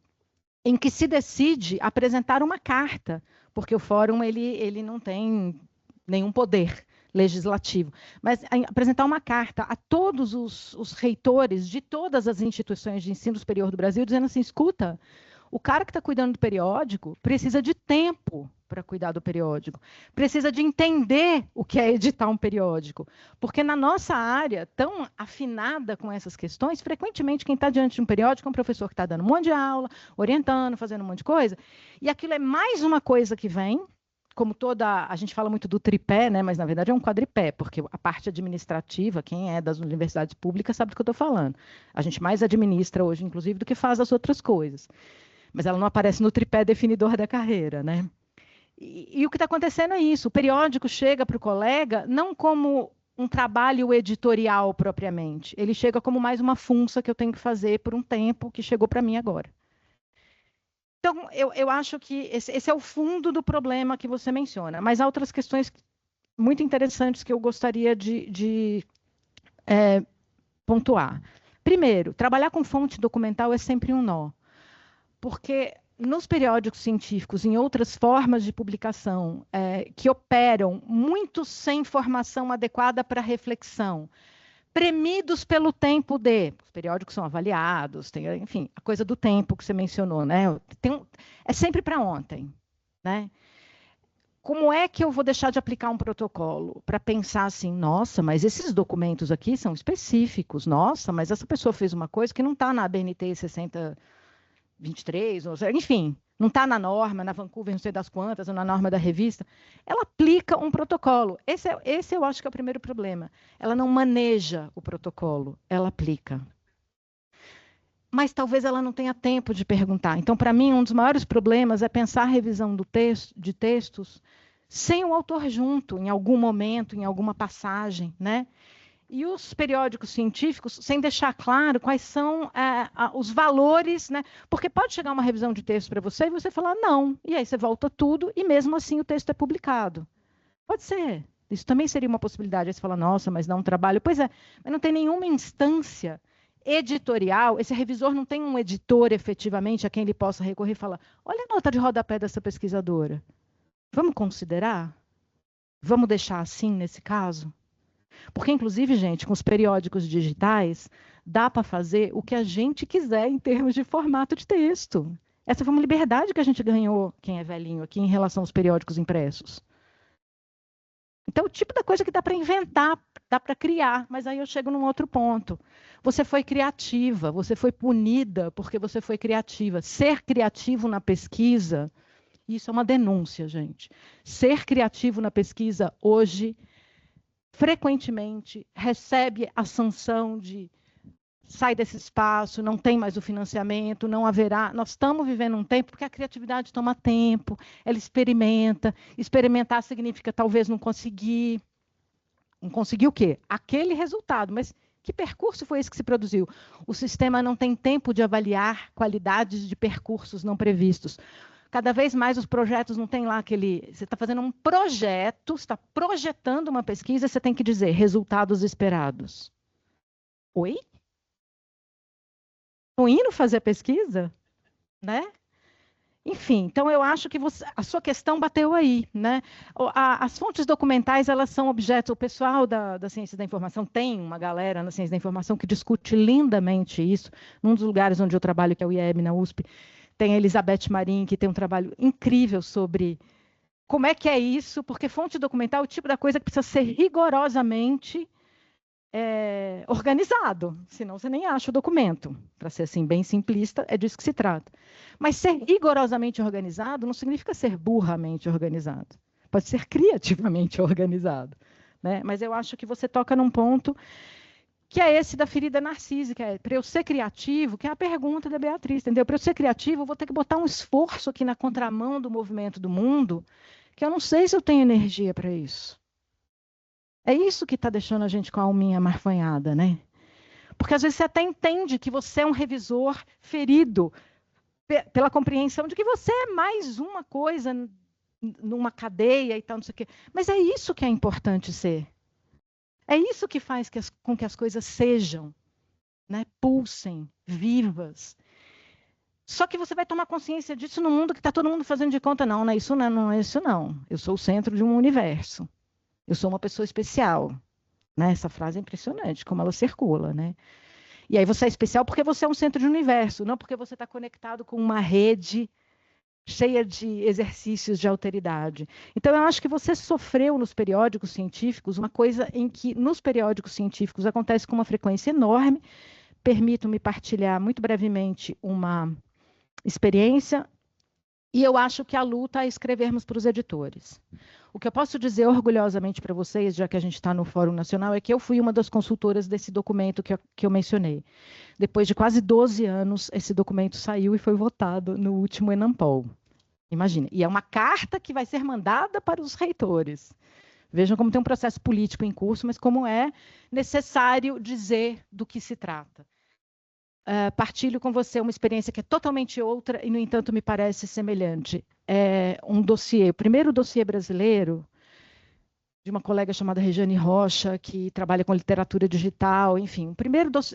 em que se decide apresentar uma carta, porque o fórum ele não tem nenhum poder legislativo, mas apresentar uma carta a todos os reitores de todas as instituições de ensino superior do Brasil, dizendo assim, escuta, o cara que está cuidando do periódico precisa de tempo para cuidar do periódico, precisa de entender o que é editar um periódico, porque na nossa área, tão afinada com essas questões, frequentemente quem está diante de um periódico é um professor que está dando um monte de aula, orientando, fazendo um monte de coisa, e aquilo é mais uma coisa que vem, como a gente fala muito do tripé, né, mas na verdade é um quadripé, porque a parte administrativa, quem é das universidades públicas sabe do que eu estou falando. A gente mais administra hoje, inclusive, do que faz as outras coisas. Mas ela não aparece no tripé definidor da carreira, né? E o que está acontecendo é isso. O periódico chega para o colega não como um trabalho editorial propriamente. Ele chega como mais uma função que eu tenho que fazer por um tempo que chegou para mim agora. Então, eu acho que esse é o fundo do problema que você menciona. Mas há outras questões muito interessantes que eu gostaria de pontuar. Primeiro, trabalhar com fonte documental é sempre um nó. Porque nos periódicos científicos, em outras formas de publicação, que operam muito sem formação adequada para reflexão, premidos pelo tempo os periódicos são avaliados, enfim, a coisa do tempo que você mencionou, né? É sempre para ontem, né? Como é que eu vou deixar de aplicar um protocolo para pensar assim, nossa, mas esses documentos aqui são específicos, nossa, mas essa pessoa fez uma coisa que não está na ABNT 6023, enfim, não está na norma, na Vancouver, não sei das quantas, ou na norma da revista, ela aplica um protocolo. Esse eu acho que é o primeiro problema. Ela não maneja o protocolo, ela aplica. Mas talvez ela não tenha tempo de perguntar. Então, para mim, um dos maiores problemas é pensar a revisão de textos sem o autor junto, em algum momento, em alguma passagem, né? e os periódicos científicos sem deixar claro quais são os valores, né? Porque pode chegar uma revisão de texto para você e você falar não, e aí você volta tudo e mesmo assim o texto é publicado. Pode ser. Isso também seria uma possibilidade. Aí você fala, nossa, mas dá um trabalho. Pois é, mas não tem nenhuma instância editorial, esse revisor não tem um editor efetivamente a quem ele possa recorrer e falar, olha a nota de rodapé dessa pesquisadora. Vamos considerar? Vamos deixar assim nesse caso? Porque, inclusive, gente, com os periódicos digitais, dá para fazer o que a gente quiser em termos de formato de texto. Essa foi uma liberdade que a gente ganhou, quem é velhinho aqui, em relação aos periódicos impressos. Então, o tipo da coisa que dá para inventar, dá para criar, mas aí eu chego num outro ponto. Você foi criativa, você foi punida porque você foi criativa. Ser criativo na pesquisa, isso é uma denúncia, gente. Ser criativo na pesquisa hoje, frequentemente, recebe a sanção de sai desse espaço, não tem mais o financiamento, não haverá. Nós estamos vivendo um tempo porque a criatividade toma tempo, ela experimenta. Experimentar significa talvez não conseguir. Não conseguir o quê? Aquele resultado, mas que percurso foi esse que se produziu? O sistema não tem tempo de avaliar qualidades de percursos não previstos. Cada vez mais os projetos não tem lá aquele... Você está fazendo um projeto, você está projetando uma pesquisa, você tem que dizer resultados esperados. Oi? Estão indo fazer pesquisa? Né? Enfim, então eu acho que a sua questão bateu aí, né? As fontes documentais, elas são objetos, o pessoal da ciência da informação, tem uma galera na ciência da informação que discute lindamente isso. Num dos lugares onde eu trabalho, que é o IEB, na USP, tem a Elizabeth Marin, que tem um trabalho incrível sobre como é que é isso, porque fonte documental é o tipo da coisa que precisa ser rigorosamente organizado, senão você nem acha o documento. Para ser assim, bem simplista, é disso que se trata. Mas ser rigorosamente organizado não significa ser burramente organizado. Pode ser criativamente organizado. Né? Mas eu acho que você toca num ponto que é esse da ferida narcísica. Para eu ser criativo, que é a pergunta da Beatriz, entendeu? Para eu ser criativo, eu vou ter que botar um esforço aqui na contramão do movimento do mundo, que eu não sei se eu tenho energia para isso. É isso que está deixando a gente com a alminha marfanhada, né? Porque às vezes você até entende que você é um revisor ferido pela compreensão de que você é mais uma coisa numa cadeia e tal, não sei o quê. Mas é isso que é importante ser. É isso que faz com que as coisas sejam, né? Pulsem, vivas. Só que você vai tomar consciência disso no mundo que está todo mundo fazendo de conta. Não, não é isso não, não é isso não. Eu sou o centro de um universo. Eu sou uma pessoa especial. Né? Essa frase é impressionante, como ela circula. Né? E aí você é especial porque você é um centro de universo, não porque você está conectado com uma rede cheia de exercícios de alteridade. Então, eu acho que você sofreu nos periódicos científicos uma coisa em que, nos periódicos científicos, acontece com uma frequência enorme. Permito-me partilhar muito brevemente uma experiência, e eu acho que a luta é escrevermos para os editores. O que eu posso dizer orgulhosamente para vocês, já que a gente está no Fórum Nacional, é que eu fui uma das consultoras desse documento que eu mencionei. Depois de quase 12 anos, esse documento saiu e foi votado no último ENAMPOL. Imagina. E é uma carta que vai ser mandada para os reitores. Vejam como tem um processo político em curso, mas como é necessário dizer do que se trata. Partilho com você uma experiência que é totalmente outra e, no entanto, me parece semelhante. É um dossiê, o primeiro dossiê brasileiro, de uma colega chamada Regiane Rocha, que trabalha com literatura digital, enfim.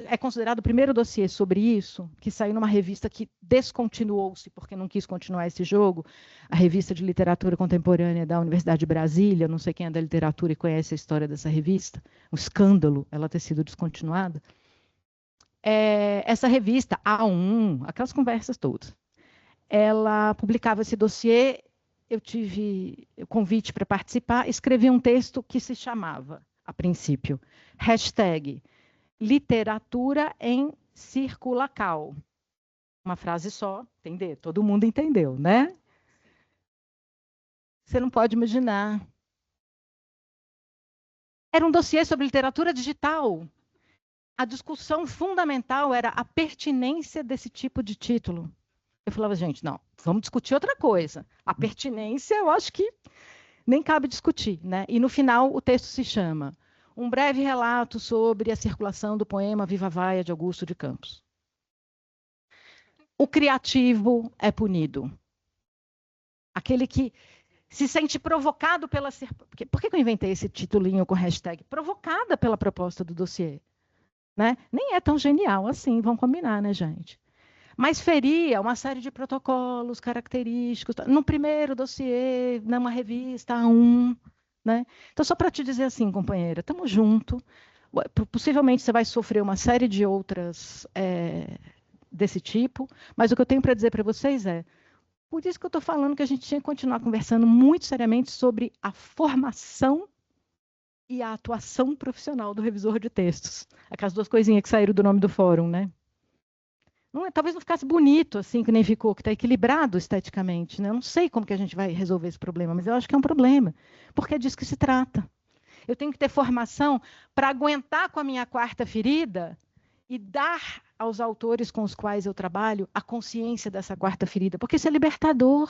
É considerado o primeiro dossiê sobre isso, que saiu numa revista que descontinuou-se, porque não quis continuar esse jogo, a revista de literatura contemporânea da Universidade de Brasília. Não sei quem é da literatura e conhece a história dessa revista. Um escândalo ela ter sido descontinuada. Essa revista, A1, aquelas conversas todas, ela publicava esse dossiê. Eu tive o convite para participar, escrevi um texto que se chamava, a princípio, #literatura em circulacal. Uma frase só, entender? Todo mundo entendeu, né? Você não pode imaginar. Era um dossiê sobre literatura digital. A discussão fundamental era a pertinência desse tipo de título. Eu falava, gente, não, vamos discutir outra coisa. A pertinência, eu acho que nem cabe discutir. Né? E, no final, o texto se chama um breve relato sobre a circulação do poema Viva Vaia, de Augusto de Campos. O criativo é punido. Aquele que se sente provocado pela... Por que eu inventei esse titulinho com hashtag? Provocada pela proposta do dossiê. Né? Nem é tão genial assim, vamos combinar, né, gente? Mas feria uma série de protocolos característicos. No primeiro dossiê, numa revista A1. Né? Então, só para te dizer assim, companheira, estamos juntos. Possivelmente você vai sofrer uma série de outras desse tipo, mas o que eu tenho para dizer para vocês é, por isso que eu estou falando que a gente tinha que continuar conversando muito seriamente sobre a formação e a atuação profissional do revisor de textos. Aquelas duas coisinhas que saíram do nome do fórum, né? Talvez não ficasse bonito, assim, que nem ficou, que está equilibrado esteticamente. Né? Eu não sei como que a gente vai resolver esse problema, mas eu acho que é um problema, porque é disso que se trata. Eu tenho que ter formação para aguentar com a minha quarta ferida e dar aos autores com os quais eu trabalho a consciência dessa quarta ferida, porque isso é libertador.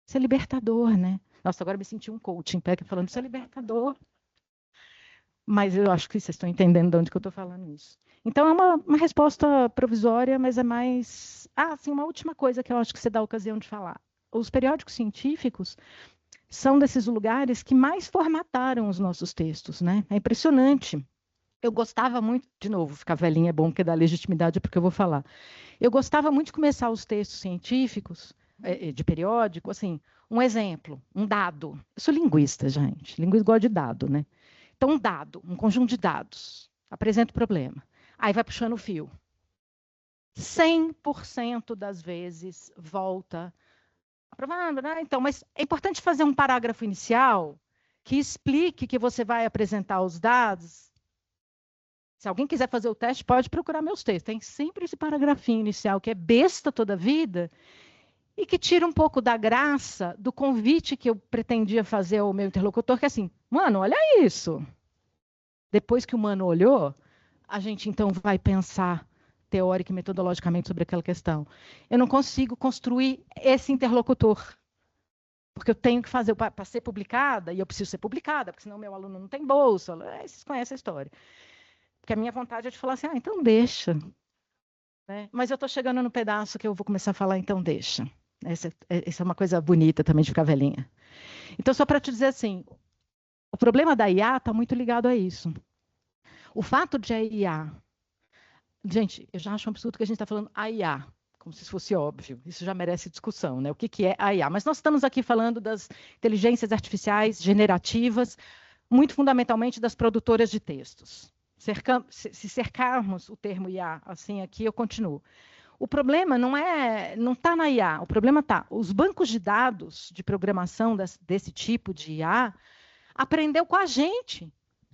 Isso é libertador, né? Nossa, agora me senti um coach em pé falando isso é libertador. Mas eu acho que vocês estão entendendo de onde que eu estou falando isso. Então, é uma resposta provisória, mas é mais... sim, uma última coisa que eu acho que você dá a ocasião de falar. Os periódicos científicos são desses lugares que mais formataram os nossos textos, né? É impressionante. Eu gostava muito... De novo, ficar velhinha é bom porque dá legitimidade porque eu vou falar. Eu gostava muito de começar os textos científicos, de periódico, assim, um exemplo, um dado. Eu sou linguista, gente. Linguista gosta de dado, né? Então, um dado, um conjunto de dados, apresenta o problema. Aí vai puxando o fio. 100% das vezes volta. Aprovando, né? Então, mas é importante fazer um parágrafo inicial que explique que você vai apresentar os dados. Se alguém quiser fazer o teste, pode procurar meus textos. Tem sempre esse paragrafinho inicial que é besta toda a vida e que tira um pouco da graça do convite que eu pretendia fazer ao meu interlocutor, que é assim, mano, olha isso. Depois que o mano olhou, a gente então vai pensar teórica e metodologicamente sobre aquela questão. Eu não consigo construir esse interlocutor, porque eu tenho que fazer, para ser publicada, e eu preciso ser publicada, porque senão meu aluno não tem bolsa. Vocês conhecem a história. Porque a minha vontade é de falar assim, então deixa. Né? Mas eu estou chegando no pedaço que eu vou começar a falar, então deixa. Essa é uma coisa bonita também de ficar velhinha. Então, só para te dizer assim, o problema da IA está muito ligado a isso. O fato de a IA... Gente, eu já acho um absurdo que a gente está falando a IA, como se fosse óbvio. Isso já merece discussão, né? O que é a IA? Mas nós estamos aqui falando das inteligências artificiais generativas, muito fundamentalmente das produtoras de textos. Se cercarmos o termo IA assim aqui, eu continuo. O problema não está na IA, o problema está, os bancos de dados de programação desse tipo de IA aprendeu com a gente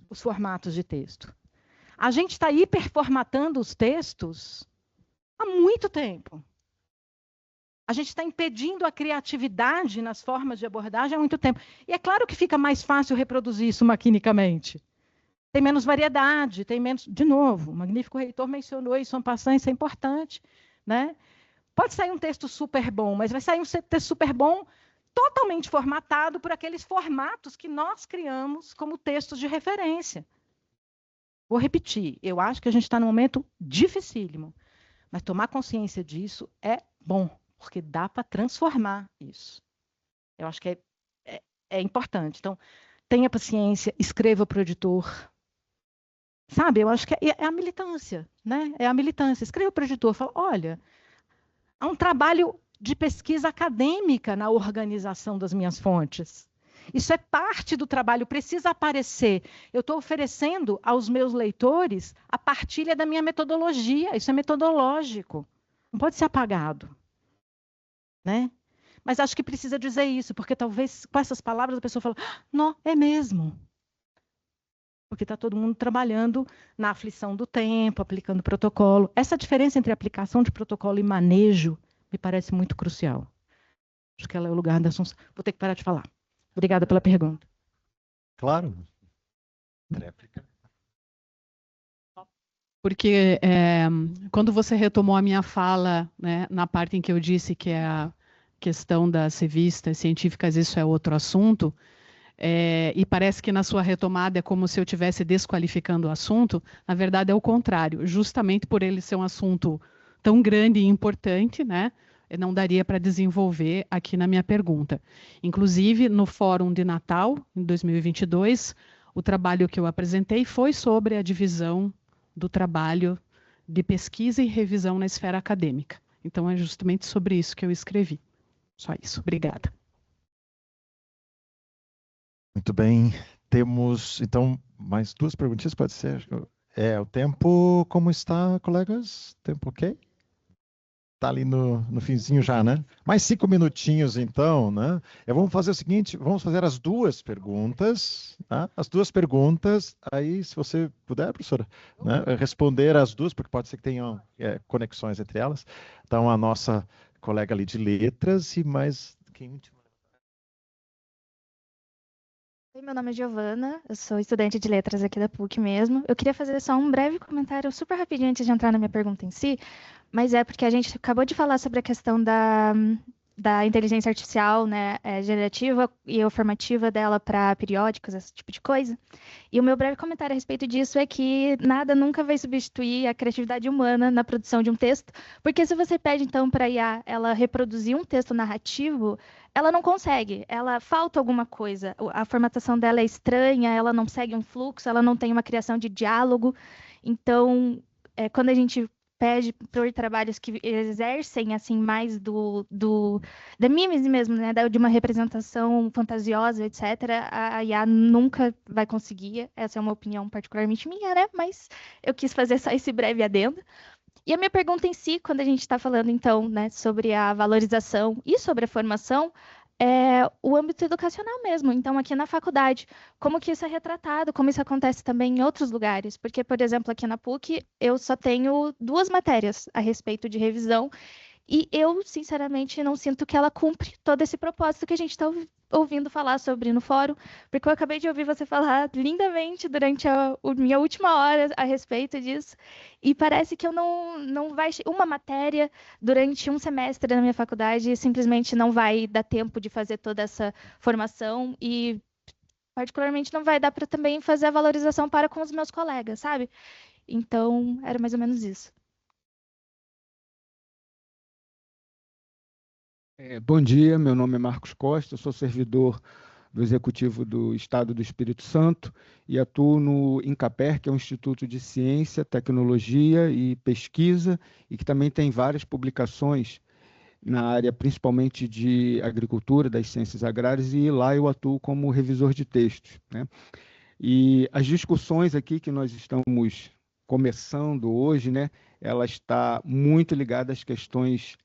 os formatos de texto. A gente está hiperformatando os textos há muito tempo. A gente está impedindo a criatividade nas formas de abordagem há muito tempo. E é claro que fica mais fácil reproduzir isso maquinicamente. Tem menos variedade, tem menos... De novo, o magnífico reitor mencionou isso, en passant, isso é importante. Né? Pode sair um texto super bom, mas vai sair um texto super bom totalmente formatado por aqueles formatos que nós criamos como textos de referência. Vou repetir, eu acho que a gente está num momento dificílimo, mas tomar consciência disso é bom, porque dá para transformar isso. Eu acho que é importante. Então, tenha paciência, escreva para o editor. Sabe, eu acho que é a militância, né? É a militância. Escreva para o editor, fala, olha, há um trabalho de pesquisa acadêmica na organização das minhas fontes. Isso é parte do trabalho, precisa aparecer. Eu estou oferecendo aos meus leitores a partilha da minha metodologia. Isso é metodológico. Não pode ser apagado. Né? Mas acho que precisa dizer isso, porque talvez com essas palavras a pessoa fala, não, é mesmo. Porque está todo mundo trabalhando na aflição do tempo, aplicando protocolo. Essa diferença entre aplicação de protocolo e manejo me parece muito crucial. Acho que ela é o lugar da assunção. Vou ter que parar de falar. Obrigada pela pergunta. Claro. Réplica. Porque quando você retomou a minha fala, né, na parte em que eu disse que é a questão das revistas científicas, isso é outro assunto, e parece que na sua retomada é como se eu estivesse desqualificando o assunto. Na verdade, é o contrário. Justamente por ele ser um assunto tão grande e importante, né? Não daria para desenvolver aqui na minha pergunta. Inclusive, no Fórum de Natal, em 2022, o trabalho que eu apresentei foi sobre a divisão do trabalho de pesquisa e revisão na esfera acadêmica. Então, é justamente sobre isso que eu escrevi. Só isso. Obrigada. Muito bem. Temos, então, mais 2 perguntinhas, pode ser? O tempo como está, colegas? Tempo ok? Está ali no finzinho já, né? Mais 5 minutinhos, então, né? Vamos fazer o seguinte, vamos fazer as 2 perguntas, tá? As 2 perguntas, aí, se você puder, professora, né, responder as 2, porque pode ser que tenham conexões entre elas. Então, a nossa colega ali de letras e mais... Oi, meu nome é Giovana, eu sou estudante de letras aqui da PUC mesmo. Eu queria fazer só um breve comentário super rapidinho antes de entrar na minha pergunta em si, mas é porque a gente acabou de falar sobre a questão da inteligência artificial, né, gerativa e ou formativa dela para periódicos, esse tipo de coisa. E o meu breve comentário a respeito disso é que nada nunca vai substituir a criatividade humana na produção de um texto, porque se você pede, então, para a IA ela reproduzir um texto narrativo, ela não consegue, ela falta alguma coisa, a formatação dela é estranha, ela não segue um fluxo, ela não tem uma criação de diálogo. Então, quando a gente pede por trabalhos que exercem assim mais da mímese mesmo, né, de uma representação fantasiosa, etc., a IA nunca vai conseguir. Essa é uma opinião particularmente minha, né? Mas eu quis fazer só esse breve adendo. E a minha pergunta em si, quando a gente está falando, então, né, sobre a valorização e sobre a formação, é o âmbito educacional mesmo. Então, aqui na faculdade, como que isso é retratado, como isso acontece também em outros lugares. Porque, por exemplo, aqui na PUC, eu só tenho 2 matérias a respeito de revisão, e eu, sinceramente, não sinto que ela cumpre todo esse propósito que a gente está ouvindo falar sobre no fórum, porque eu acabei de ouvir você falar lindamente durante a minha última hora a respeito disso, e parece que eu não vai... Uma matéria durante um semestre na minha faculdade simplesmente não vai dar tempo de fazer toda essa formação e, particularmente, não vai dar para também fazer a valorização para com os meus colegas, sabe? Então, era mais ou menos isso. Bom dia, meu nome é Marcos Costa, eu sou servidor do Executivo do Estado do Espírito Santo e atuo no INCAPER, que é um Instituto de Ciência, Tecnologia e Pesquisa, e que também tem várias publicações na área principalmente de agricultura, das ciências agrárias, e lá eu atuo como revisor de textos, né? E as discussões aqui que nós estamos começando hoje, né, ela está muito ligada às questões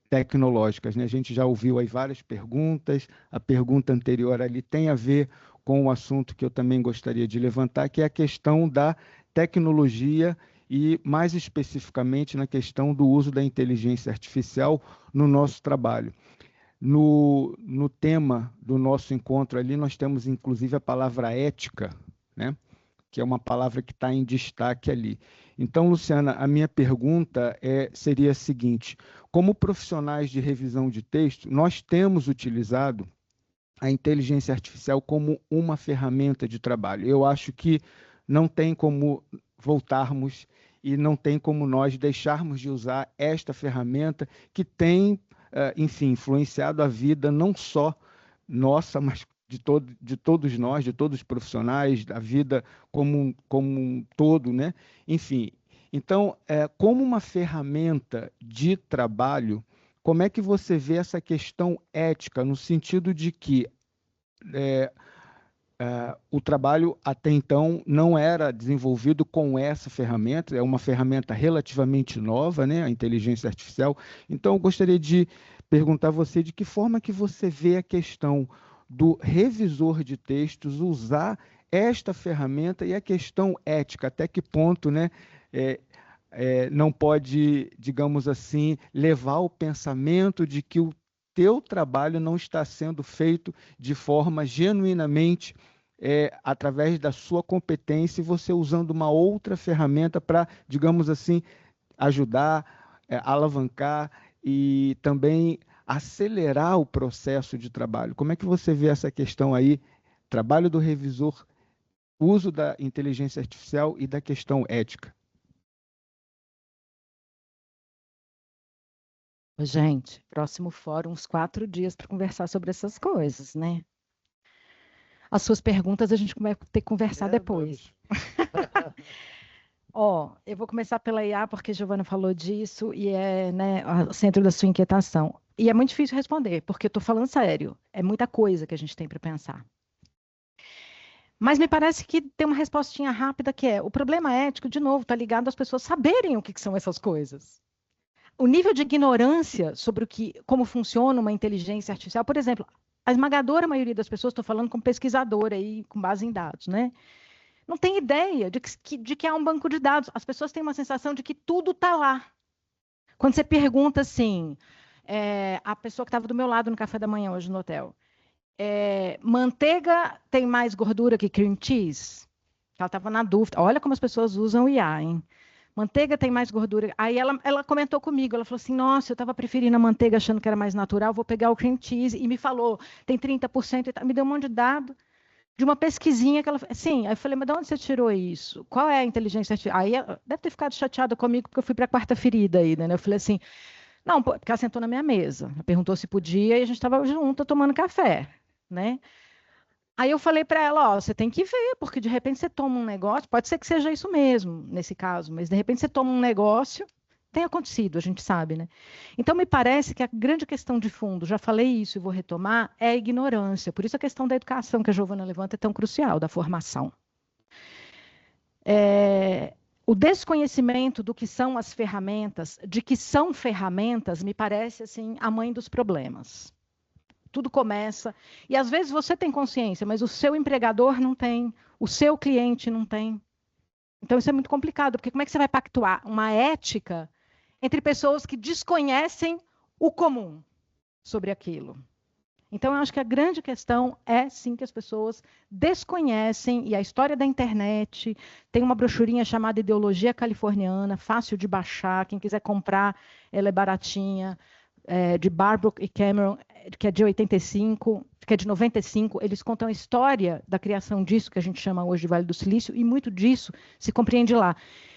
tecnológicas, né? A gente já ouviu aí várias perguntas, a pergunta anterior ali tem a ver com o assunto que eu também gostaria de levantar, que é a questão da tecnologia e, mais especificamente, na questão do uso da inteligência artificial no nosso trabalho. No tema do nosso encontro ali, nós temos inclusive a palavra ética, né? Que é uma palavra que está em destaque ali. Então, Luciana, a minha pergunta seria a seguinte: como profissionais de revisão de texto, nós temos utilizado a inteligência artificial como uma ferramenta de trabalho. Eu acho que não tem como voltarmos e não tem como nós deixarmos de usar esta ferramenta que tem, enfim, influenciado a vida não só nossa, mas de todos nós, de todos os profissionais, da vida como um todo, né? Enfim, então, como uma ferramenta de trabalho, como é que você vê essa questão ética, no sentido de que o trabalho até então não era desenvolvido com essa ferramenta, é uma ferramenta relativamente nova, né, a inteligência artificial. Então, eu gostaria de perguntar a você de que forma que você vê a questão do revisor de textos usar esta ferramenta e a questão ética, até que ponto, né, não pode, digamos assim, levar o pensamento de que o teu trabalho não está sendo feito de forma genuinamente através da sua competência e você usando uma outra ferramenta para, digamos assim, ajudar, alavancar e também acelerar o processo de trabalho. Como é que você vê essa questão aí trabalho do revisor, uso da inteligência artificial e da questão ética. Gente, próximo fórum, uns 4 dias para conversar sobre essas coisas, né? As suas perguntas a gente vai ter que conversar depois. Eu vou começar pela IA, porque a Giovana falou disso, e é, né, o centro da sua inquietação. E é muito difícil responder, porque eu estou falando sério. É muita coisa que a gente tem para pensar. Mas me parece que tem uma respostinha rápida que é, o problema ético, de novo, está ligado às pessoas saberem o que são essas coisas. O nível de ignorância sobre como funciona uma inteligência artificial, por exemplo, a esmagadora maioria das pessoas, estou falando como pesquisadora aí, com base em dados, né? Não tem ideia de que há um banco de dados. As pessoas têm uma sensação de que tudo está lá. Quando você pergunta assim, a pessoa que estava do meu lado no café da manhã hoje no hotel, manteiga tem mais gordura que cream cheese? Ela estava na dúvida. Olha como as pessoas usam o IA, hein? Manteiga tem mais gordura. Aí ela comentou comigo, ela falou assim, nossa, eu estava preferindo a manteiga achando que era mais natural, vou pegar o cream cheese, e me falou, tem 30%, me deu um monte de dado de uma pesquisinha que ela... Sim, aí eu falei, mas de onde você tirou isso? Qual é a inteligência artificial? Aí ela deve ter ficado chateada comigo, porque eu fui para a quarta ferida aí, né? Eu falei assim, não, porque ela sentou na minha mesa, ela perguntou se podia, e a gente estava junto tomando café, né? Aí eu falei para ela, você tem que ver, porque de repente você toma um negócio, pode ser que seja isso mesmo, nesse caso, mas de repente você toma um negócio, tem acontecido, a gente sabe, né? Então me parece que a grande questão de fundo, já falei isso e vou retomar, é a ignorância. Por isso a questão da educação que a Giovana levanta é tão crucial, da formação. O desconhecimento do que são as ferramentas, de que são ferramentas, me parece assim a mãe dos problemas. Tudo começa, e às vezes você tem consciência, mas o seu empregador não tem, o seu cliente não tem. Então isso é muito complicado, porque como é que você vai pactuar uma ética entre pessoas que desconhecem o comum sobre aquilo? Então eu acho que a grande questão é sim que as pessoas desconhecem, e a história da internet, tem uma brochurinha chamada Ideologia Californiana, fácil de baixar, quem quiser comprar, ela é baratinha, de Barbrook e Cameron, que é de 85, que é de 95, eles contam a história da criação disso, que a gente chama hoje de Vale do Silício, e muito disso se compreende lá.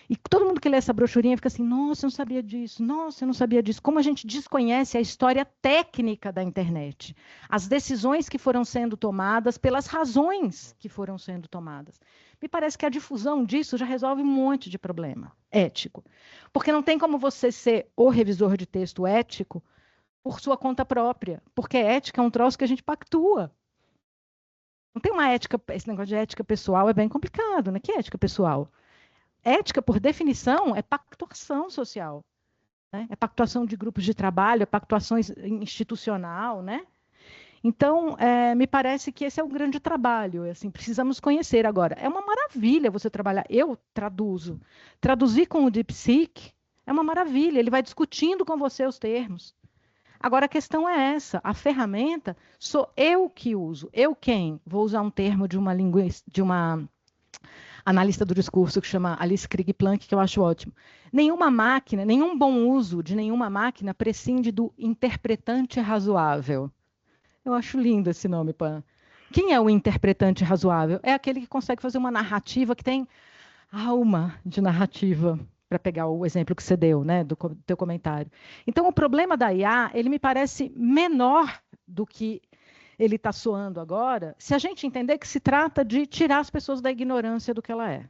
E todo mundo que lê essa brochurinha fica assim, nossa, eu não sabia disso, nossa, eu não sabia disso. Como a gente desconhece a história técnica da internet, as decisões que foram sendo tomadas, pelas razões que foram sendo tomadas. Me parece que a difusão disso já resolve um monte de problema ético. Porque não tem como você ser o revisor de texto ético por sua conta própria, porque ética é um troço que a gente pactua. Não tem uma ética, esse negócio de ética pessoal é bem complicado, né? Que ética pessoal? Ética, por definição, é pactuação social, né? É pactuação de grupos de trabalho, é pactuação institucional, né? Então, me parece que esse é um grande trabalho, assim, precisamos conhecer agora. É uma maravilha você trabalhar, eu traduzo. Traduzir com o DeepSeek é uma maravilha, ele vai discutindo com você os termos. Agora, a questão é essa, a ferramenta sou eu que uso. Eu quem? Vou usar um termo de uma analista do discurso que chama Alice Krieg-Planck, que eu acho ótimo. Nenhuma máquina, nenhum bom uso de nenhuma máquina prescinde do interpretante razoável. Eu acho lindo esse nome, Pan. Quem é o interpretante razoável? É aquele que consegue fazer uma narrativa que tem alma de narrativa, para pegar o exemplo que você deu, né, do teu comentário. Então, o problema da IA, ele me parece menor do que ele está soando agora, se a gente entender que se trata de tirar as pessoas da ignorância do que ela é.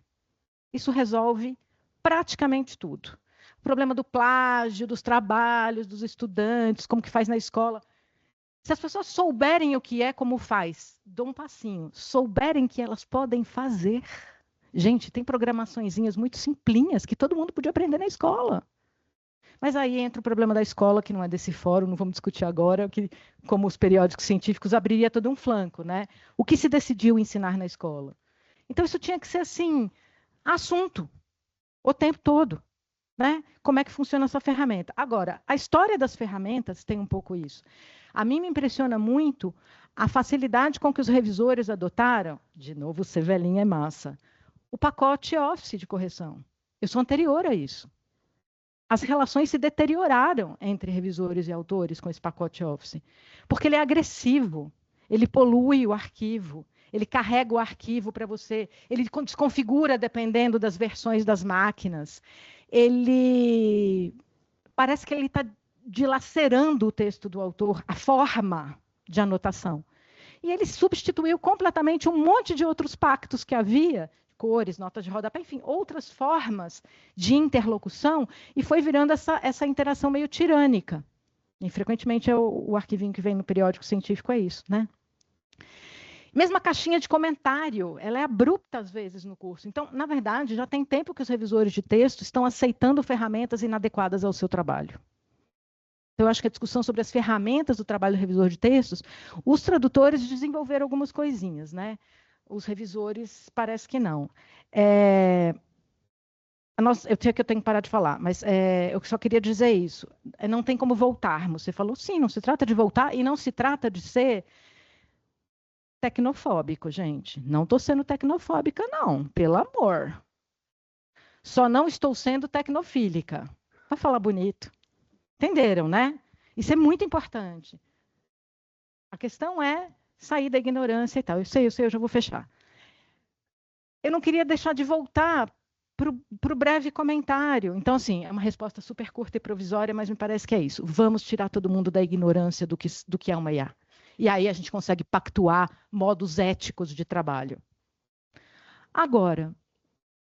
Isso resolve praticamente tudo. O problema do plágio, dos trabalhos, dos estudantes, como que faz na escola. Se as pessoas souberem o que é, como faz, dou um passinho, souberem que elas podem fazer. Gente, tem programaçõezinhas muito simplinhas que todo mundo podia aprender na escola. Mas aí entra o problema da escola, que não é desse fórum, não vamos discutir agora, que, como os periódicos científicos, abriria todo um flanco, né? O que se decidiu ensinar na escola? Então, isso tinha que ser, assim, assunto, o tempo todo, né? Como é que funciona essa ferramenta? Agora, a história das ferramentas tem um pouco isso. A mim me impressiona muito a facilidade com que os revisores adotaram, de novo, ser velhinha é massa, o pacote Office de correção. Eu sou anterior a isso. As relações se deterioraram entre revisores e autores com esse pacote Office, porque ele é agressivo, ele polui o arquivo, ele carrega o arquivo para você, ele desconfigura dependendo das versões das máquinas, ele parece que ele está dilacerando o texto do autor, a forma de anotação. E ele substituiu completamente um monte de outros pactos que havia, cores, notas de rodapé, enfim, outras formas de interlocução, e foi virando essa interação meio tirânica. E frequentemente o arquivinho que vem no periódico científico é isso, né? Mesmo a caixinha de comentário, ela é abrupta às vezes no curso. Então, na verdade, já tem tempo que os revisores de texto estão aceitando ferramentas inadequadas ao seu trabalho. Então, eu acho que a discussão sobre as ferramentas do trabalho do revisor de textos, os tradutores desenvolveram algumas coisinhas, né? Os revisores parece que não. Eu tenho que parar de falar, mas eu só queria dizer isso. Não tem como voltarmos. Você falou, sim, não se trata de voltar e não se trata de ser tecnofóbico, gente. Não estou sendo tecnofóbica, não, pelo amor. Só não estou sendo tecnofílica. Para falar bonito. Entenderam, né? Isso é muito importante. A questão é sair da ignorância e tal. Eu sei, eu já vou fechar. Eu não queria deixar de voltar para o breve comentário. Então, assim, é uma resposta super curta e provisória, mas me parece que é isso. Vamos tirar todo mundo da ignorância do que é uma IA. E aí a gente consegue pactuar modos éticos de trabalho. Agora,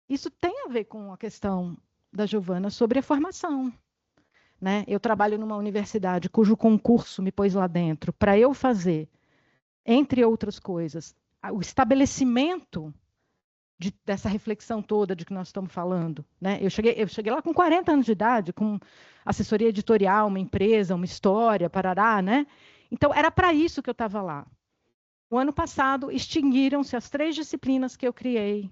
isso tem a ver com a questão da Giovana sobre a formação. Né? Eu trabalho numa universidade cujo concurso me pôs lá dentro para eu fazer, entre outras coisas, o estabelecimento dessa reflexão toda de que nós estamos falando. Né? Eu cheguei lá com 40 anos de idade, com assessoria editorial, uma empresa, uma história, parará, né? Então, era para isso que eu estava lá. O ano passado, extinguiram-se as 3 disciplinas que eu criei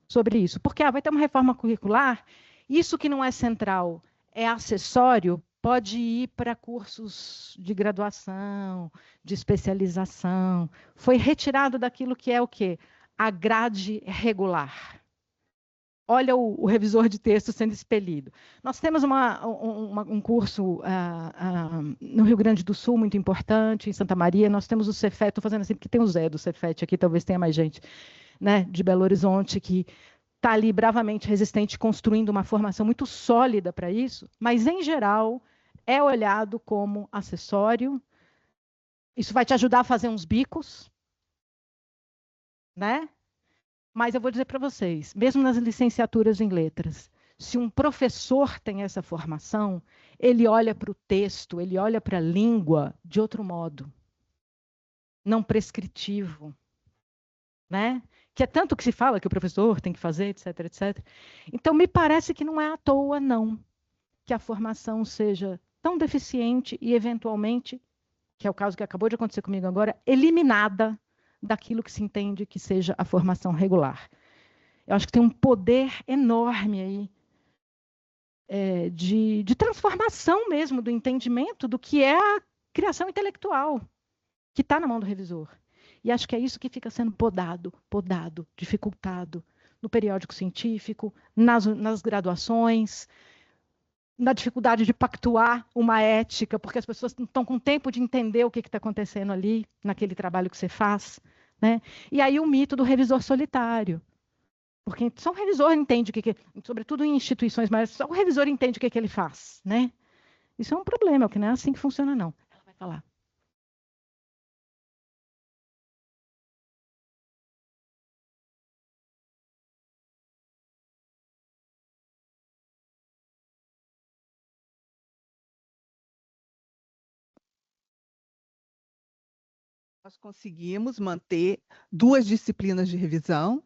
sobre isso. Porque vai ter uma reforma curricular, isso que não é central, é acessório, pode ir para cursos de graduação, de especialização. Foi retirado daquilo que é o quê? A grade regular. Olha o revisor de texto sendo expelido. Nós temos um curso no Rio Grande do Sul muito importante, em Santa Maria. Nós temos o Cefet, estou fazendo assim porque tem o Zé do Cefet aqui, talvez tenha mais gente, né, de Belo Horizonte que está ali bravamente resistente, construindo uma formação muito sólida para isso, mas, em geral, é olhado como acessório. Isso vai te ajudar a fazer uns bicos, né? Mas eu vou dizer para vocês, mesmo nas licenciaturas em letras, se um professor tem essa formação, ele olha para o texto, ele olha para a língua de outro modo, não prescritivo, né? Que é tanto que se fala que o professor tem que fazer, etc, etc. Então, me parece que não é à toa, não, que a formação seja tão deficiente e, eventualmente, que é o caso que acabou de acontecer comigo agora, eliminada daquilo que se entende que seja a formação regular. Eu acho que tem um poder enorme aí de transformação mesmo do entendimento do que é a criação intelectual, que está na mão do revisor. E acho que é isso que fica sendo podado, dificultado no periódico científico, nas graduações, na dificuldade de pactuar uma ética, porque as pessoas não estão com tempo de entender o que está acontecendo ali, naquele trabalho que você faz. Né? E aí o mito do revisor solitário. Porque só o revisor entende o que sobretudo em instituições maiores, só o revisor entende o que ele faz. Né? Isso é um problema, porque não é assim que funciona, não. Ela vai falar. Nós conseguimos manter 2 disciplinas de revisão,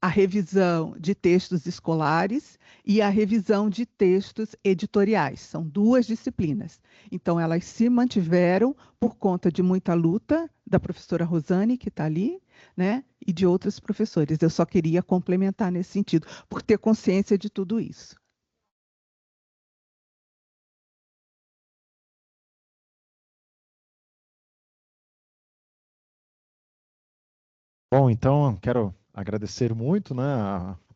a revisão de textos escolares e a revisão de textos editoriais. São 2 disciplinas. Então, elas se mantiveram por conta de muita luta da professora Rosane, que está ali, né, e de outros professores. Eu só queria complementar nesse sentido, por ter consciência de tudo isso. Bom, então quero agradecer muito, né,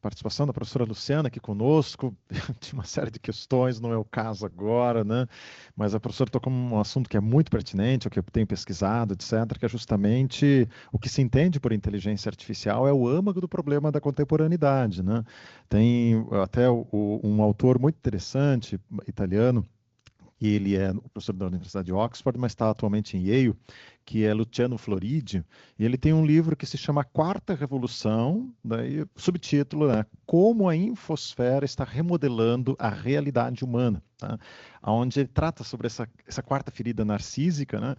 participação da professora Luciana aqui conosco. Tinha uma série de questões, não é o caso agora, né? Mas a professora tocou um assunto que é muito pertinente, o que eu tenho pesquisado, etc., que é justamente o que se entende por inteligência artificial é o âmago do problema da contemporaneidade, né? Tem até um autor muito interessante, italiano, e ele é o professor da Universidade de Oxford, mas está atualmente em Yale, que é Luciano Floridi, e ele tem um livro que se chama Quarta Revolução, daí subtítulo, né, Como a Infosfera está remodelando a realidade humana, tá? Onde ele trata sobre essa quarta ferida narcísica, né?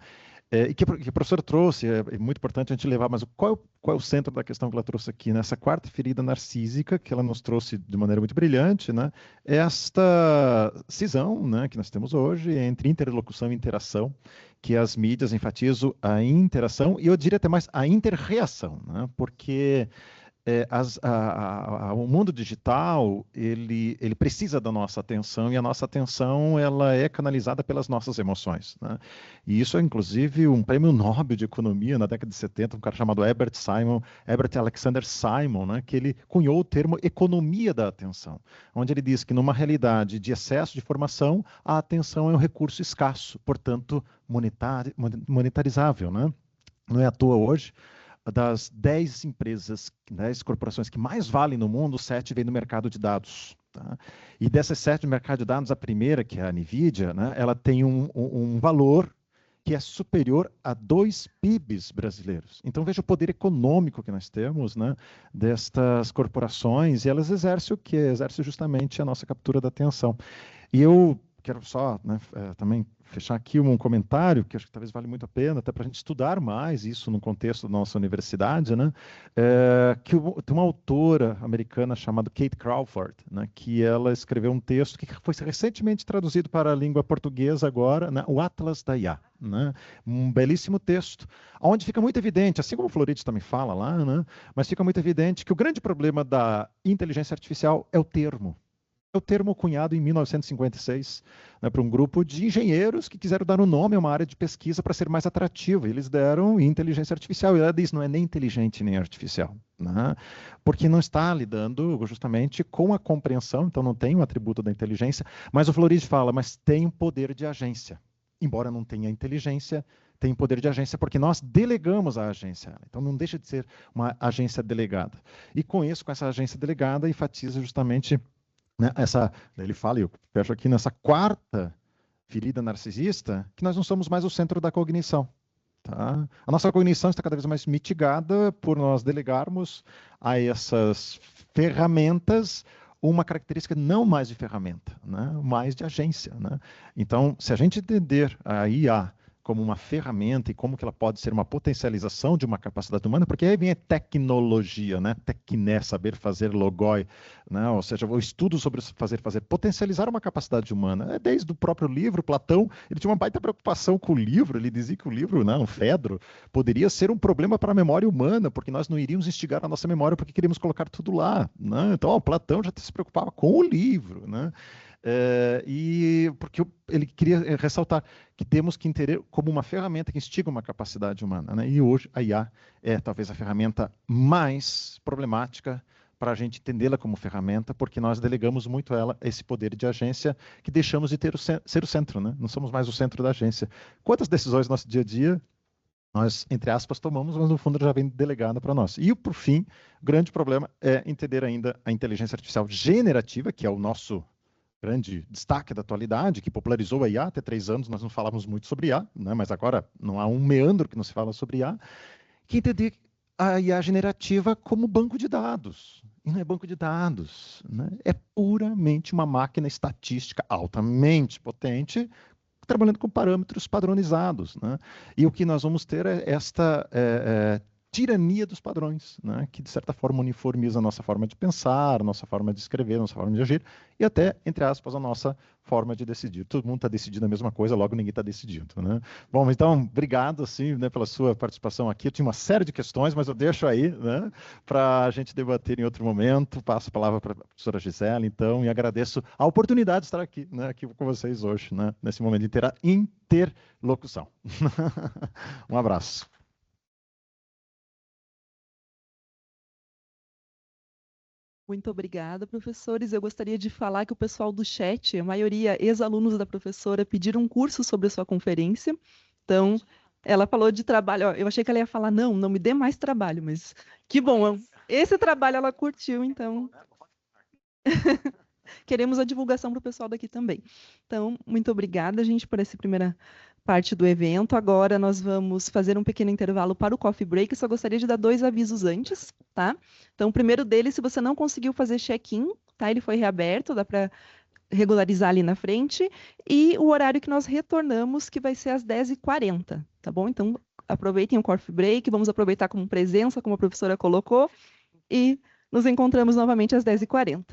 E que a professora trouxe, é muito importante a gente levar, mas qual é o centro da questão que ela trouxe aqui? Nessa quarta ferida narcísica, que ela nos trouxe de maneira muito brilhante, né? É esta cisão, né, que nós temos hoje entre interlocução e interação, que as mídias enfatizam a interação, e eu diria até mais a interreação, né? Porque o mundo digital ele precisa da nossa atenção, e a nossa atenção ela é canalizada pelas nossas emoções, né? E isso é inclusive um prêmio Nobel de economia na década de 70, um cara chamado Herbert Alexander Simon, né, que ele cunhou o termo economia da atenção, onde ele diz que numa realidade de excesso de informação, a atenção é um recurso escasso, portanto monetarizável, né? Não é à toa hoje, das 10 empresas, 10 corporações que mais valem no mundo, 7 vêm do mercado de dados. Tá? E dessas 7 do mercado de dados, a primeira, que é a NVIDIA, né, ela tem um valor que é superior a 2 PIBs brasileiros. Então, veja o poder econômico que nós temos, né, destas corporações, e elas exercem o quê? Exercem justamente a nossa captura da atenção. E eu quero só, né, também fechar aqui um comentário que acho que talvez vale muito a pena, até para a gente estudar mais isso no contexto da nossa universidade, né? Que tem uma autora americana chamada Kate Crawford, né, que ela escreveu um texto que foi recentemente traduzido para a língua portuguesa agora, né, o Atlas da IA, né? Um belíssimo texto, onde fica muito evidente, assim como o Floridi também fala lá, né, mas fica muito evidente que o grande problema da inteligência artificial é o termo. É o termo cunhado em 1956, né, para um grupo de engenheiros que quiseram dar um nome a uma área de pesquisa para ser mais atrativa. Eles deram inteligência artificial, e ela diz, não é nem inteligente nem artificial, né, porque não está lidando justamente com a compreensão, então não tem um atributo da inteligência, mas o Floridi fala, mas tem um poder de agência. Embora não tenha inteligência, tem poder de agência, porque nós delegamos a agência. Então não deixa de ser uma agência delegada. E com isso, com essa agência delegada, enfatiza justamente, né, ele fala, e eu fecho aqui nessa quarta ferida narcisista, que nós não somos mais o centro da cognição. Tá? A nossa cognição está cada vez mais mitigada por nós delegarmos a essas ferramentas uma característica não mais de ferramenta, né, mais de agência, né? Então, se a gente entender a IA como uma ferramenta e como que ela pode ser uma potencialização de uma capacidade humana, porque aí vem a tecnologia, né? Tecné, saber fazer, logoi, né? Ou seja, o estudo sobre fazer, potencializar uma capacidade humana. Desde o próprio livro, Platão, ele tinha uma baita preocupação com o livro, ele dizia que o livro, né, um Fedro, poderia ser um problema para a memória humana, porque nós não iríamos instigar a nossa memória porque queríamos colocar tudo lá, né? Então, Platão já se preocupava com o livro, né? E porque ele queria ressaltar que temos que entender como uma ferramenta que instiga uma capacidade humana, né? E hoje a IA é talvez a ferramenta mais problemática para a gente entendê-la como ferramenta, porque nós delegamos muito a ela esse poder de agência que deixamos de ser o centro, né? Não somos mais o centro da agência. Quantas decisões no nosso dia a dia nós, entre aspas, tomamos, mas no fundo já vem delegada para nós. E, por fim, o grande problema é entender ainda a inteligência artificial generativa, que é o nosso grande destaque da atualidade, que popularizou a IA. Até 3 anos nós não falávamos muito sobre IA, né? Mas agora não há um meandro que não se fala sobre IA, que entender a IA generativa como banco de dados. E não é banco de dados, né? É puramente uma máquina estatística altamente potente, trabalhando com parâmetros padronizados, né? E o que nós vamos ter é esta tirania dos padrões, né, que de certa forma uniformiza a nossa forma de pensar, a nossa forma de escrever, a nossa forma de agir e até, entre aspas, a nossa forma de decidir. Todo mundo está decidindo a mesma coisa, logo ninguém está decidindo, né? Bom, então, obrigado assim, né, pela sua participação aqui. Eu tinha uma série de questões, mas eu deixo aí, né, para a gente debater em outro momento. Passo a palavra para a professora Gisele, então, e agradeço a oportunidade de estar aqui, né, aqui com vocês hoje, né, nesse momento de interlocução. Um abraço. Muito obrigada, professores. Eu gostaria de falar que o pessoal do chat, a maioria ex-alunos da professora, pediram um curso sobre a sua conferência. Então, ela falou de trabalho. Ó, eu achei que ela ia falar, não me dê mais trabalho, mas que bom. Esse trabalho ela curtiu, então. Queremos a divulgação para o pessoal daqui também. Então, muito obrigada, gente, por essa primeira parte do evento. Agora nós vamos fazer um pequeno intervalo para o coffee break. Eu só gostaria de dar 2 avisos antes, tá? Então, o primeiro deles, se você não conseguiu fazer check-in, tá? Ele foi reaberto, dá para regularizar ali na frente. E o horário que nós retornamos, que vai ser às 10h40, tá bom? Então, aproveitem o coffee break, vamos aproveitar como presença, como a professora colocou, e nos encontramos novamente às 10h40.